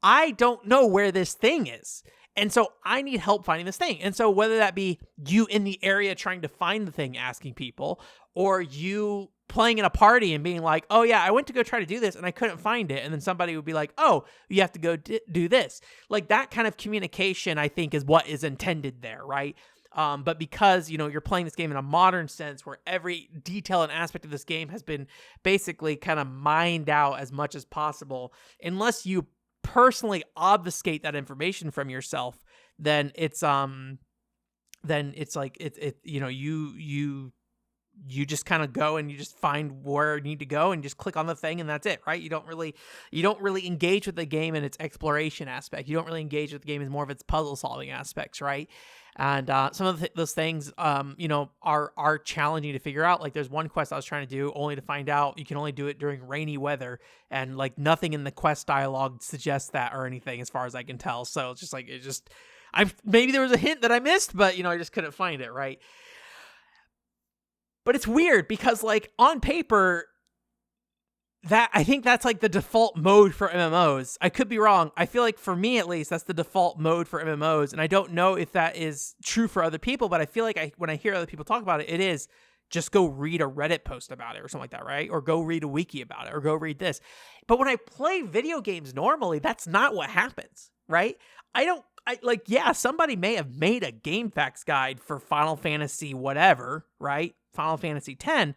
I don't know where this thing is, and so I need help finding this thing. And so whether that be you in the area trying to find the thing, asking people, or you playing in a party and being like, oh yeah, I went to go try to do this and I couldn't find it. And then somebody would be like, oh, you have to go do this. Like that kind of communication, I think, is what is intended there, right? But because, you're playing this game in a modern sense where every detail and aspect of this game has been basically kind of mined out as much as possible, unless you personally obfuscate that information from yourself, then it's like you just kind of go and you just find where you need to go and just click on the thing and that's it, right? You don't really engage with the game in its exploration aspect. You don't really engage with the game in more of its puzzle solving aspects, right? And some of those things, are challenging to figure out. Like there's one quest I was trying to do only to find out you can only do it during rainy weather, and like nothing in the quest dialogue suggests that or anything as far as I can tell. So it's just like maybe there was a hint that I missed, but I just couldn't find it, right? But it's weird because like on paper, that I think that's like the default mode for MMOs. I could be wrong. I feel like for me at least, that's the default mode for MMOs. And I don't know if that is true for other people, but I feel like when I hear other people talk about it, it is just go read a Reddit post about it or something like that, right? Or go read a wiki about it or go read this. But when I play video games normally, that's not what happens, right? Somebody may have made a game facts guide for Final Fantasy whatever, right? Final Fantasy X,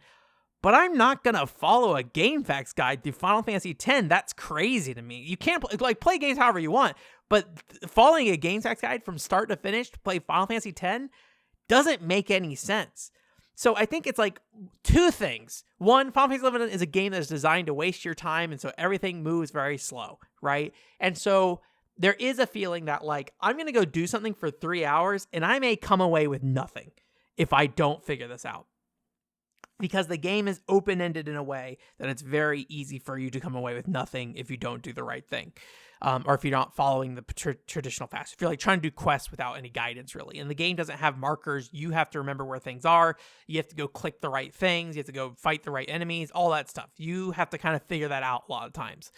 but I'm not going to follow a game facts guide through Final Fantasy X. That's crazy to me. You can't play games however you want, but following a game facts guide from start to finish to play Final Fantasy X doesn't make any sense. So I think it's like two things. One, Final Fantasy XI is a game that is designed to waste your time, and so everything moves very slow, right? And so there is a feeling that like I'm going to go do something for 3 hours and I may come away with nothing if I don't figure this out. Because the game is open-ended in a way that it's very easy for you to come away with nothing if you don't do the right thing. Or if you're not following the traditional fast. If you're like trying to do quests without any guidance, really. And the game doesn't have markers. You have to remember where things are. You have to go click the right things. You have to go fight the right enemies, all that stuff. You have to kind of figure that out a lot of times.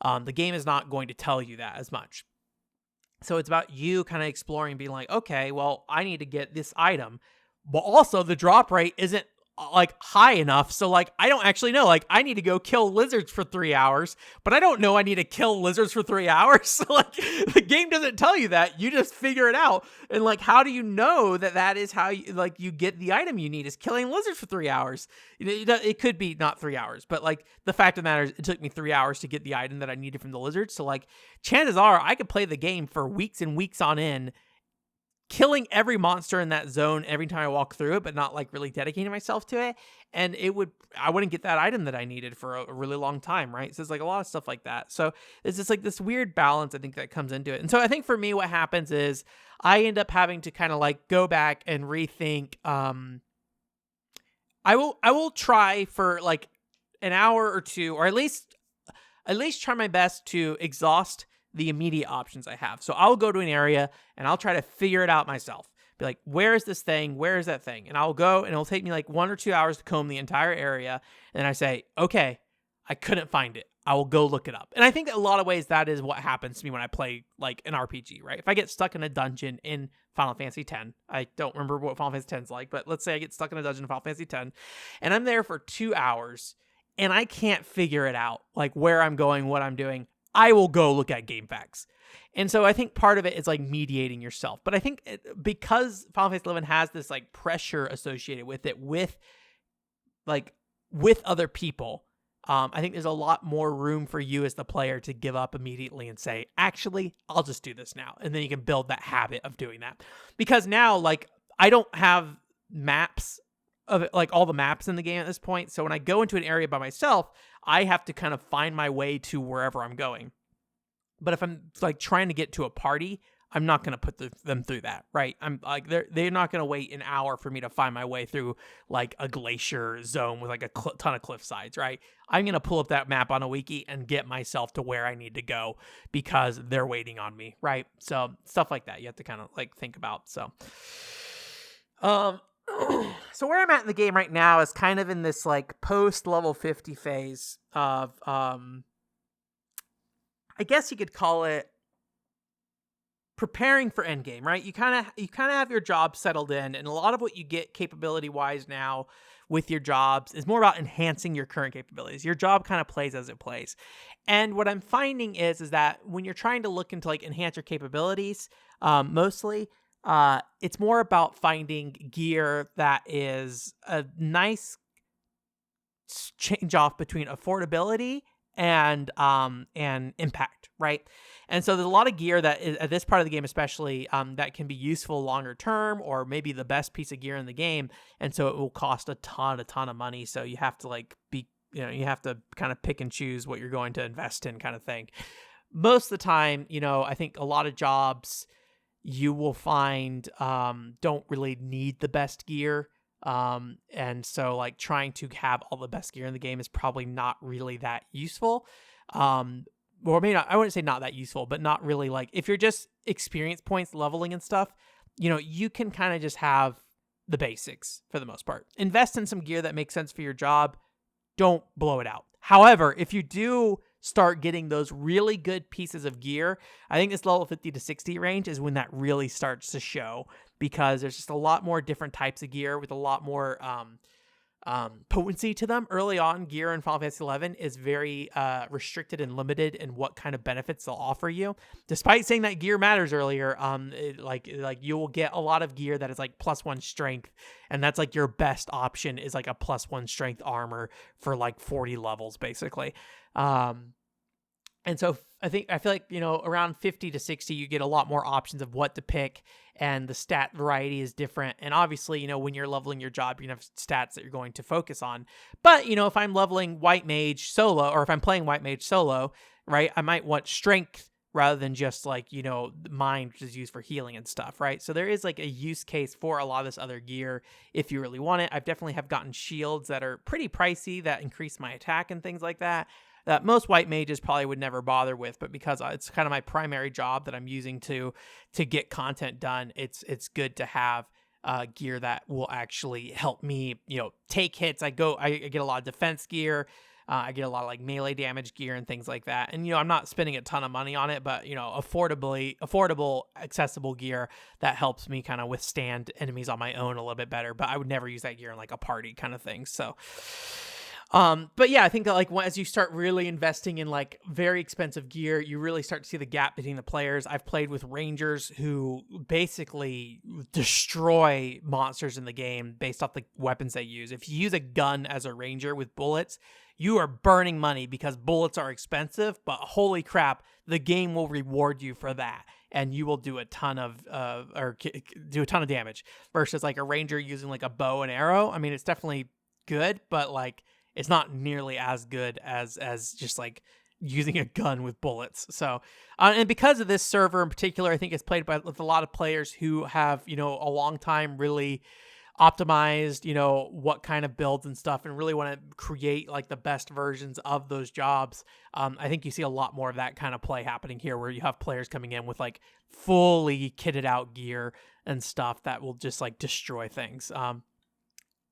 The game is not going to tell you that as much. So it's about you kind of exploring, being like, okay, well, I need to get this item. But also the drop rate isn't like high enough, so like I don't actually know, like I need to go kill lizards for 3 hours, but I don't know I need to kill lizards for 3 hours. So like the game doesn't tell you that, you just figure it out. And like how do you know that is how you get the item you need is killing lizards for 3 hours? It could be not 3 hours, but like the fact of the matter is it took me 3 hours to get the item that I needed from the lizards. So like chances are I could play the game for weeks and weeks on end, killing every monster in that zone every time I walk through it, but not like really dedicating myself to it. And I wouldn't get that item that I needed for a really long time, right? So it's like a lot of stuff like that. So it's just like this weird balance, I think, that comes into it. And so I think for me, what happens is I end up having to kind of like go back and rethink. I will try for like an hour or two, or at least try my best to exhaust the immediate options I have. So I'll go to an area and I'll try to figure it out myself. Be like, where is this thing? Where is that thing? And I'll go and it'll take me like 1 or 2 hours to comb the entire area. And I say, okay, I couldn't find it. I will go look it up. And I think a lot of ways that is what happens to me when I play like an RPG, right? If I get stuck in a dungeon in Final Fantasy X, I don't remember what Final Fantasy X is like, but let's say I get stuck in a dungeon in Final Fantasy X and I'm there for 2 hours and I can't figure it out, like where I'm going, what I'm doing. I will go look at game facts. And so I think part of it is like mediating yourself. But I think because Final Fantasy XI has this like pressure associated with it, with other people, I think there's a lot more room for you as the player to give up immediately and say, actually, I'll just do this now. And then you can build that habit of doing that. Because now, like, I don't have maps of it, like all the maps in the game at this point. So when I go into an area by myself, I have to kind of find my way to wherever I'm going. But if I'm like trying to get to a party, I'm not going to put them through that, right? I'm like, they're not going to wait an hour for me to find my way through like a glacier zone with like a ton of cliff sides, right? I'm going to pull up that map on a wiki and get myself to where I need to go because they're waiting on me, right? So stuff like that you have to kind of like think about. So, so where I'm at in the game right now is kind of in this like post level 50 phase of, I guess you could call it preparing for endgame, right? You kind of have your job settled in, and a lot of what you get capability wise now with your jobs is more about enhancing your current capabilities. Your job kind of plays as it plays. And what I'm finding is that when you're trying to look into like enhance your capabilities, mostly, it's more about finding gear that is a nice change off between affordability and impact, right? And so there's a lot of gear that is, at this part of the game especially, that can be useful longer term, or maybe the best piece of gear in the game. And so it will cost a ton of money. So you have to you have to kind of pick and choose what you're going to invest in, kind of thing. Most of the time, I think a lot of jobs you will find don't really need the best gear. And so like trying to have all the best gear in the game is probably not really that useful. Or maybe not, I wouldn't say not that useful, but not really, like, if you're just experience points leveling and stuff, you can kind of just have the basics for the most part. Invest in some gear that makes sense for your job. Don't blow it out. However, if you do start getting those really good pieces of gear, I think this level 50 to 60 range is when that really starts to show, because there's just a lot more different types of gear with a lot more potency to them. Early on, gear in Final Fantasy XI is very restricted and limited in what kind of benefits they'll offer you. Despite saying that gear matters earlier, like you will get a lot of gear that is like +1 strength, and that's like your best option is like a +1 strength armor for like 40 levels basically. And so I feel like, around 50 to 60, you get a lot more options of what to pick, and the stat variety is different. And obviously, when you're leveling your job, you're going to have stats that you're going to focus on. But, if I'm leveling White Mage solo, or if I'm playing White Mage solo, right, I might want strength rather than just like, mind, which is used for healing and stuff, right? So there is like a use case for a lot of this other gear if you really want it. I've definitely have gotten shields that are pretty pricey that increase my attack and things like that most white mages probably would never bother with, but because it's kind of my primary job that I'm using to get content done, it's good to have gear that will actually help me, take hits. I get a lot of defense gear. I get a lot of like melee damage gear and things like that. And, I'm not spending a ton of money on it, but, affordable, accessible gear that helps me kind of withstand enemies on my own a little bit better. But I would never use that gear in like a party kind of thing. So, but yeah, I think that like as you start really investing in like very expensive gear, you really start to see the gap between the players. I've played with rangers who basically destroy monsters in the game based off the weapons they use. If you use a gun as a ranger with bullets, you are burning money because bullets are expensive, but holy crap, the game will reward you for that. And you will do a ton of damage versus like a ranger using like a bow and arrow. I mean, it's definitely good, but like, it's not nearly as good as just like using a gun with bullets. So, and because of this server in particular, I think it's played with a lot of players who have, a long time really optimized, what kind of builds and stuff, and really want to create like the best versions of those jobs. I think you see a lot more of that kind of play happening here, where you have players coming in with like fully kitted out gear and stuff that will just like destroy things.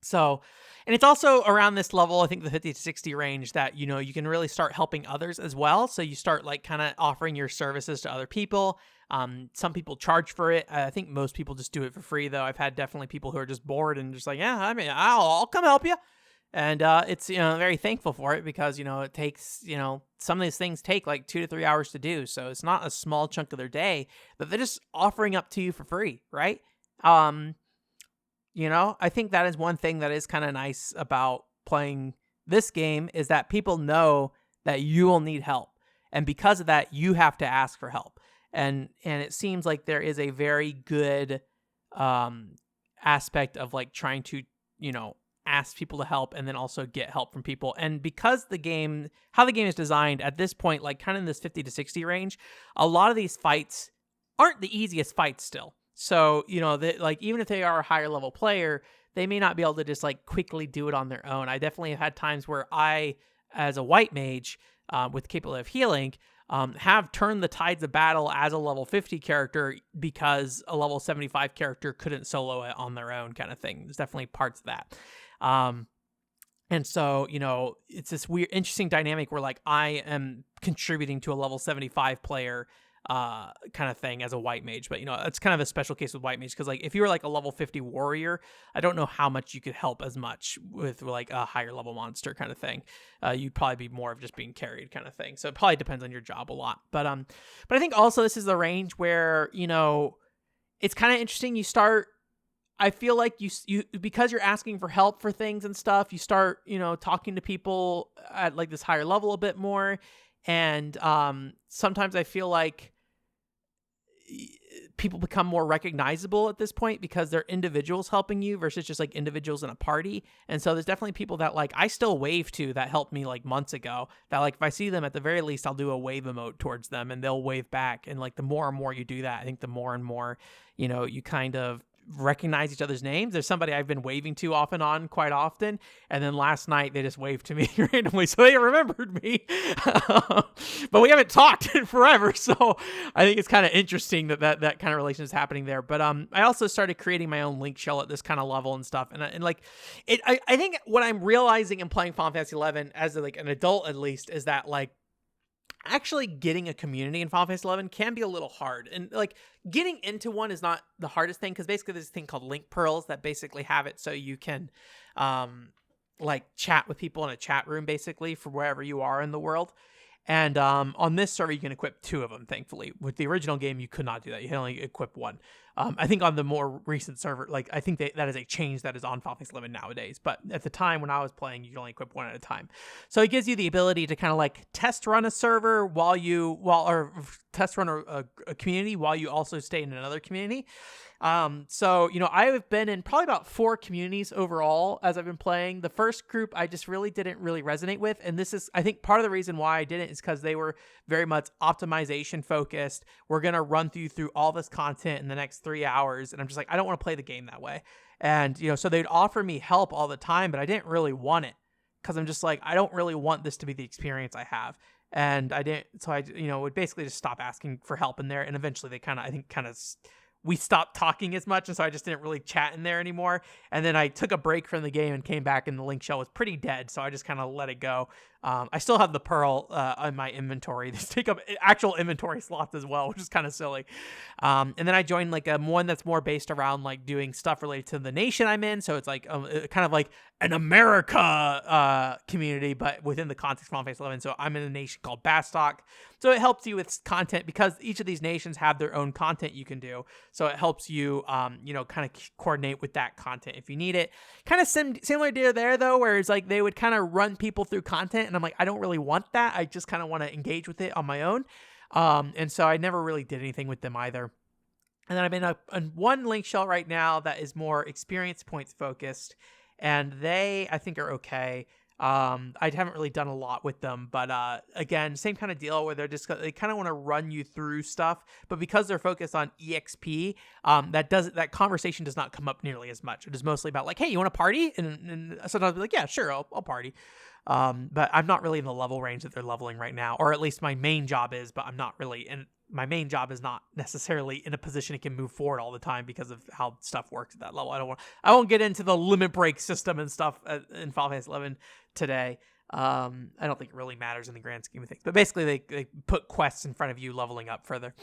So, and it's also around this level, I think the 50 to 60 range, that, you can really start helping others as well. So you start like kind of offering your services to other people. Some people charge for it. I think most people just do it for free, though. I've had definitely people who are just bored and just like, yeah, I mean, I'll come help you. And it's, very thankful for it because, it takes, some of these things take like 2 to 3 hours to do. So it's not a small chunk of their day that they're just offering up to you for free, right? I think that is one thing that is kind of nice about playing this game, is that people know that you will need help. And because of that, you have to ask for help. And it seems like there is a very good aspect of like trying to, ask people to help and then also get help from people. And because how the game is designed at this point, like kind of in this 50 to 60 range, a lot of these fights aren't the easiest fights still. So, like even if they are a higher level player, they may not be able to just like quickly do it on their own. I definitely have had times where I, as a white mage with capability of healing, have turned the tides of battle as a level 50 character because a level 75 character couldn't solo it on their own, kind of thing. There's definitely parts of that. And so, it's this weird, interesting dynamic where like I am contributing to a level 75 player kind of thing as a white mage. But, it's kind of a special case with white mage because like if you were like a level 50 warrior, I don't know how much you could help as much with like a higher level monster kind of thing. You'd probably be more of just being carried kind of thing. So it probably depends on your job a lot. But I think also this is the range where, it's kind of interesting. You start I feel like you because you're asking for help for things and stuff, you start, talking to people at like this higher level a bit more. And sometimes I feel like people become more recognizable at this point because they're individuals helping you versus just like individuals in a party. And so there's definitely people that like I still wave to that helped me like months ago, that like if I see them, at the very least I'll do a wave emote towards them and they'll wave back. And like the more and more you do that, I think the more and more, you kind of recognize each other's names. There's somebody I've been waving to off and on quite often, and then last night they just waved to me randomly, so they remembered me. But we haven't talked in forever, so I think it's kind of interesting that kind of relation is happening there. But I also started creating my own link shell at this kind of level and stuff, and like it. I think what I'm realizing in playing Final Fantasy 11 as like an adult at least is that like actually getting a community in Final Fantasy 11 can be a little hard. And like getting into one is not the hardest thing, because basically there's this thing called link pearls that basically have it so you can like chat with people in a chat room basically for wherever you are in the world. And on this server, you can equip 2 of them, thankfully. With the original game, you could not do that. You can only equip 1. I think on the more recent server, like I think that is a change that is on Final Fantasy 11 nowadays. But at the time when I was playing, you could only equip 1 at a time. So it gives you the ability to kind of like test run a server or test run a community while you also stay in another community. So, I have been in probably about 4 communities overall as I've been playing. The first group I just really didn't resonate with. And this is, I think, part of the reason why I didn't is because they were very much optimization focused. We're going to run through all this content in the next 3 hours. And I'm just like, I don't want to play the game that way. And, so they'd offer me help all the time, but I didn't really want it, because I'm just like, I don't really want this to be the experience I have. And I didn't, so I, would basically just stop asking for help in there. And eventually they we stopped talking as much, and so I just didn't really chat in there anymore. And then I took a break from the game and came back, and the link shell was pretty dead, so I just kind of let it go. I still have the pearl in my inventory. They take up actual inventory slots as well, which is kind of silly. And then I joined like one that's more based around like doing stuff related to the nation I'm in. So it's like kind of like an America community, but within the context of Final Fantasy 11. So I'm in a nation called Bastock. So it helps you with content, because each of these nations have their own content you can do. So it helps you, kind of coordinate with that content if you need it. Kind of similar to there, though, where it's like they would kind of run people through content, and I'm like, I don't really want that. I just kind of want to engage with it on my own. And so I never really did anything with them either. And then I'm in on one link shell right now that is more experience points focused, and they, I think, are okay. I haven't really done a lot with them, but again, same kind of deal where they kind of want to run you through stuff, but because they're focused on EXP, that conversation does not come up nearly as much. It is mostly about like, hey, you want to party? And sometimes I'll be like, yeah, sure, I'll party. But I'm not really in the level range that they're leveling right now, or at least my main job is, but I'm not really in. My main job is not necessarily in a position it can move forward all the time because of how stuff works at that level. I won't get into the limit break system and stuff in Final Fantasy 11 today. I don't think it really matters in the grand scheme of things, but basically they put quests in front of you leveling up further.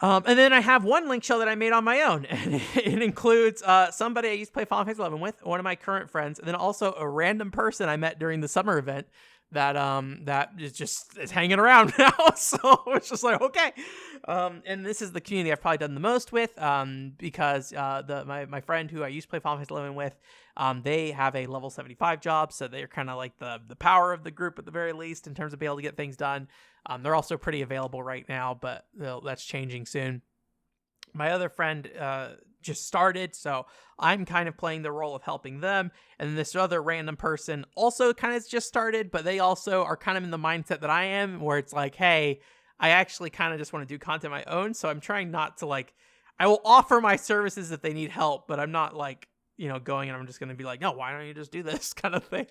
And then I have one link shell that I made on my own, and it includes somebody I used to play Final Fantasy 11 with, one of my current friends, and then also a random person I met during the summer event that is hanging around now. So it's just like, okay. And this is the community I've probably done the most with, because my friend who I used to play Final Fantasy 11 with, they have a level 75 job, so they're kind of like the power of the group at the very least in terms of being able to get things done. They're also pretty available right now, but that's changing soon. My other friend just started, so I'm kind of playing the role of helping them. And this other random person also kind of just started, but they also are kind of in the mindset that I am, where it's like, hey, I actually kind of just want to do content my own. So I'm trying not to I will offer my services if they need help, but I'm not going and I'm just going to be like, no, why don't you just do this kind of thing?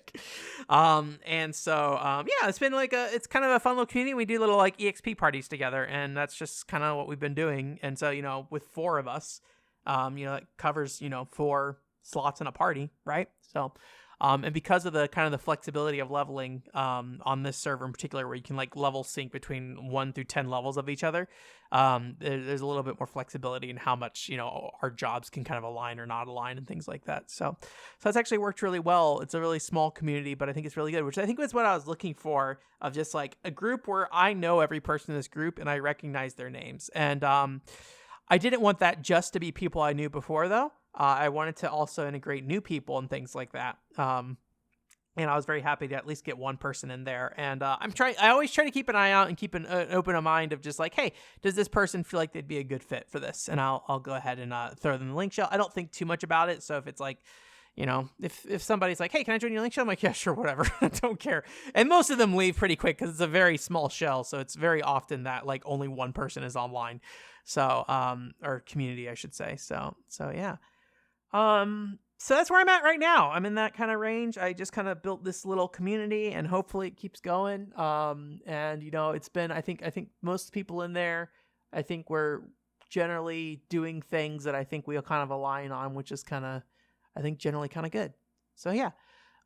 And so, yeah, it's been it's kind of a fun little community. We do little EXP parties together, and that's just kind of what we've been doing. And so, with 4 of us, it covers, 4 slots in a party, right? So, and because of the kind of the flexibility of leveling, on this server in particular, where you can level sync between 1 through 10 levels of each other, there's a little bit more flexibility in how much, our jobs can kind of align or not align and things like that. So it's actually worked really well. It's a really small community, but I think it's really good, which I think was what I was looking for, of just a group where I know every person in this group and I recognize their names. And, I didn't want that just to be people I knew before, though. I wanted to also integrate new people and things like that. And I was very happy to at least get one person in there. And I always try to keep an eye out and keep an open mind of just like, hey, does this person feel like they'd be a good fit for this? And I'll go ahead and throw them the link shell. I don't think too much about it. So if it's like, if somebody's like, hey, can I join your link shell? I'm like, yeah, sure, whatever. I don't care. And most of them leave pretty quick because it's a very small shell. So it's very often that like only one person is online. So, or community, I should say. So yeah. So that's where I'm at right now. I'm in that kind of range. I just kind of built this little community and hopefully it keeps going. And it's been, I think most people in there, I think we're generally doing things that I think we'll kind of align on, which is I think generally kind of good. So yeah.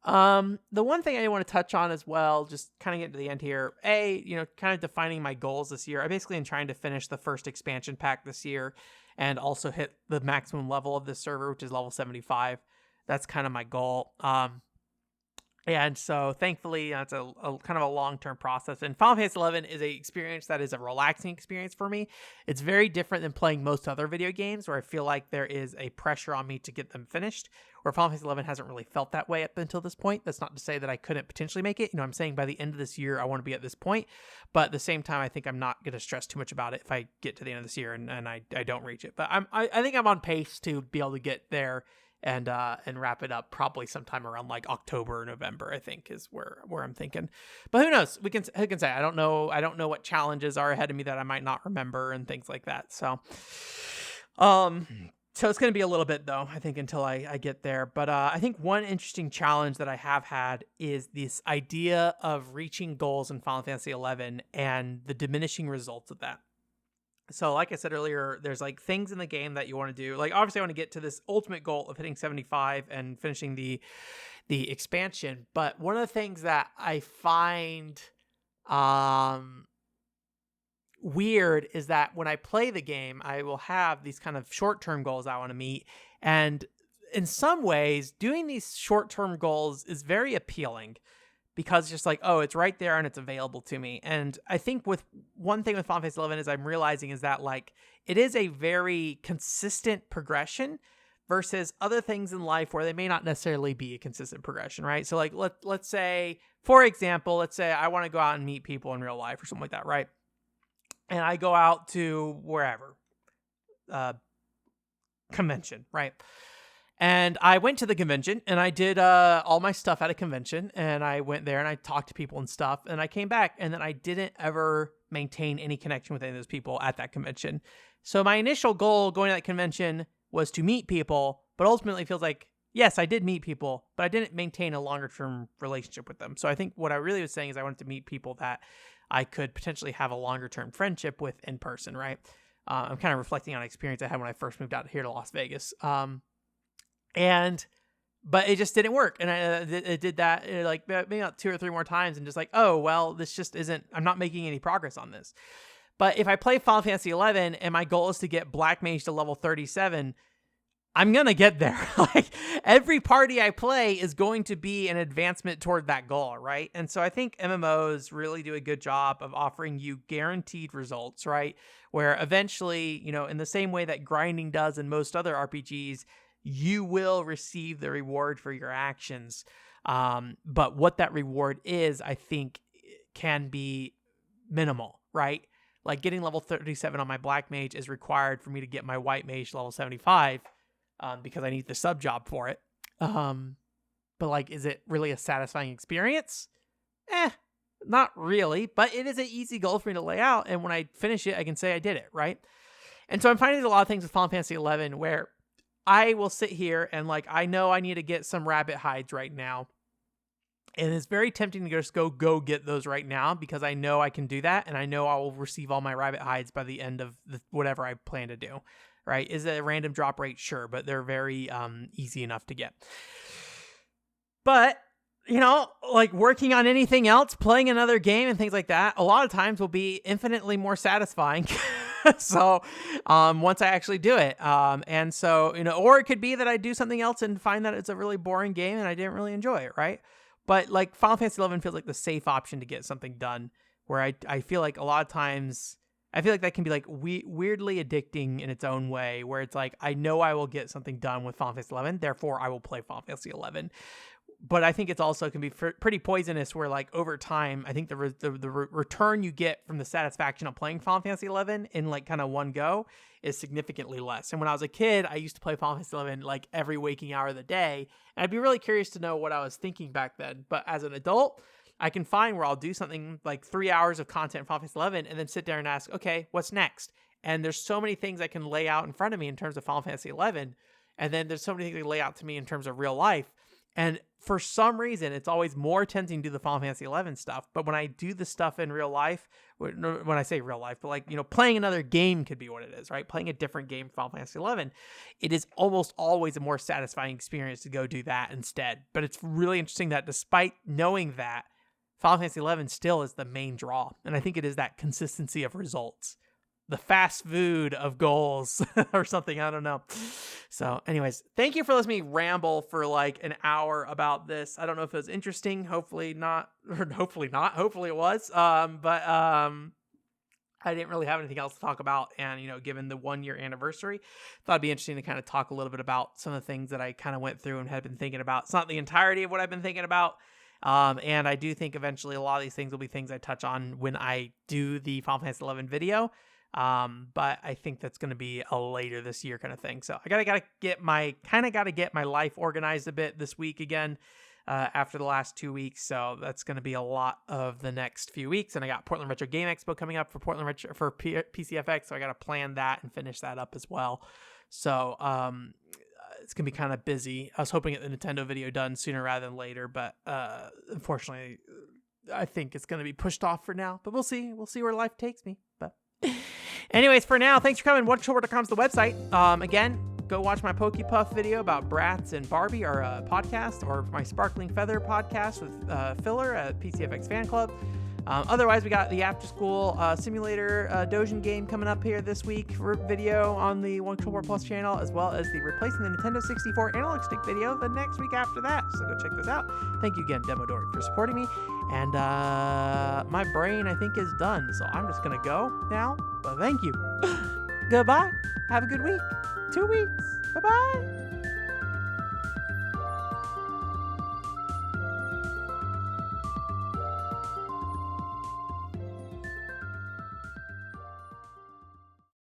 The one thing I want to touch on as well, just kind of getting to the end here, kind of defining my goals this year. I basically am trying to finish the first expansion pack this year and also hit the maximum level of this server, which is level 75. That's kind of my goal. And so thankfully it's a kind of a long-term process, and Final Fantasy 11 is a experience that is a relaxing experience for me. It's very different than playing most other video games where I feel like there is a pressure on me to get them finished, where Final Fantasy 11 hasn't really felt that way up until this point. That's not to say that I couldn't potentially make it. I'm saying by the end of this year, I want to be at this point, but at the same time, I think I'm not going to stress too much about it if I get to the end of this year and I don't reach it. But I think I'm on pace to be able to get there and wrap it up probably sometime around like October or November, I think is where I'm thinking. But who knows? Who can say? I don't know what challenges are ahead of me that I might not remember and things like that. So it's going to be a little bit though, I think, until I get there. But I think one interesting challenge that I have had is this idea of reaching goals in Final Fantasy 11 and the diminishing results of that. So like I said earlier, there's like things in the game that you want to do. Like obviously I want to get to this ultimate goal of hitting 75 and finishing the expansion. But one of the things that I find weird is that when I play the game, I will have these kind of short-term goals I want to meet. And in some ways, doing these short-term goals is very appealing, because it's just like, oh, it's right there and it's available to me. And I think with one thing with Final Fantasy 11 is I'm realizing is that like it is a very consistent progression versus other things in life where they may not necessarily be a consistent progression, right? So like let's say, for example, I want to go out and meet people in real life or something like that, right? And I go out to wherever, convention, right? And I went to the convention and I did all my stuff at a convention, and I went there and I talked to people and stuff, and I came back and then I didn't ever maintain any connection with any of those people at that convention. So my initial goal going to that convention was to meet people, but ultimately it feels like, yes, I did meet people, but I didn't maintain a longer term relationship with them. So I think what I really was saying is I wanted to meet people that I could potentially have a longer term friendship with in person, right? I'm kind of reflecting on an experience I had when I first moved out here to Las Vegas. But it just didn't work. And it did that like maybe not 2 or 3 more times, and just like, oh, well, this just isn't, I'm not making any progress on this. But if I play Final Fantasy 11 and my goal is to get Black Mage to level 37, I'm going to get there. Like every party I play is going to be an advancement toward that goal, right? And so I think MMOs really do a good job of offering you guaranteed results, right? Where eventually, in the same way that grinding does in most other RPGs, you will receive the reward for your actions. But what that reward is, I think, can be minimal, right? Like getting level 37 on my Black Mage is required for me to get my White Mage to level 75, because I need the sub job for it. But like, is it really a satisfying experience? Not really, but it is an easy goal for me to lay out. And when I finish it, I can say I did it, right? And so I'm finding a lot of things with Final Fantasy 11 where I will sit here and like, I know I need to get some rabbit hides right now. And it's very tempting to just go get those right now, because I know I can do that. And I know I will receive all my rabbit hides by the end of whatever I plan to do, right? Is it a random drop rate? Sure. But they're very easy enough to get. But, like working on anything else, playing another game and things like that, a lot of times will be infinitely more satisfying. So once I actually do it, and so, or it could be that I do something else and find that it's a really boring game and I didn't really enjoy it, right? But like Final Fantasy 11 feels like the safe option to get something done, where I feel like a lot of times I feel like that can be like weirdly addicting in its own way, where it's like, I know I will get something done with Final Fantasy 11, therefore I will play Final Fantasy 11. But I think it's also can be pretty poisonous, where like over time, I think the return you get from the satisfaction of playing Final Fantasy 11 in like kind of one go is significantly less. And when I was a kid, I used to play Final Fantasy 11 like every waking hour of the day. And I'd be really curious to know what I was thinking back then. But as an adult, I can find where I'll do something like 3 hours of content in Final Fantasy 11 and then sit there and ask, okay, what's next? And there's so many things I can lay out in front of me in terms of Final Fantasy 11. And then there's so many things they lay out to me in terms of real life. And for some reason, it's always more tempting to do the Final Fantasy 11 stuff. But when I do the stuff in real life, when I say real life, but like, playing another game could be what it is, right? Playing a different game for Final Fantasy 11, it is almost always a more satisfying experience to go do that instead. But it's really interesting that despite knowing that, Final Fantasy 11 still is the main draw. And I think it is that consistency of results. The fast food of goals or something. I don't know. So anyways, thank you for letting me ramble for like an hour about this. I don't know if it was interesting. Hopefully not. Hopefully it was. But I didn't really have anything else to talk about. And, given the 1 year anniversary, thought it'd be interesting to kind of talk a little bit about some of the things that I kind of went through and had been thinking about. It's not the entirety of what I've been thinking about. And I do think eventually a lot of these things will be things I touch on when I do the Final Fantasy 11 video. But I think that's going to be a later this year kind of thing. So I gotta get my life organized a bit this week again, after the last 2 weeks. So that's going to be a lot of the next few weeks. And I got Portland Retro Game Expo coming up for PCFX. So I got to plan that and finish that up as well. So, it's going to be kind of busy. I was hoping to get the Nintendo video done sooner rather than later, but, unfortunately I think it's going to be pushed off for now, but we'll see where life takes me. But anyways, for now, thanks for coming. OneShowboard.com is the website. Again, go watch my Pokepuff video about Bratz and Barbie, or podcast, or my Sparkling Feather podcast with Filler at PCFX Fan Club. Otherwise, we got the After School Simulator Dojin game coming up here this week for video on the One Controller Plus channel, as well as the Replacing the Nintendo 64 Analog Stick video the next week after that. So go check those out. Thank you again, Demo Dory, for supporting me. And my brain, I think, is done. So I'm just going to go now. But thank you. Goodbye. Have a good week. 2 weeks. Bye-bye.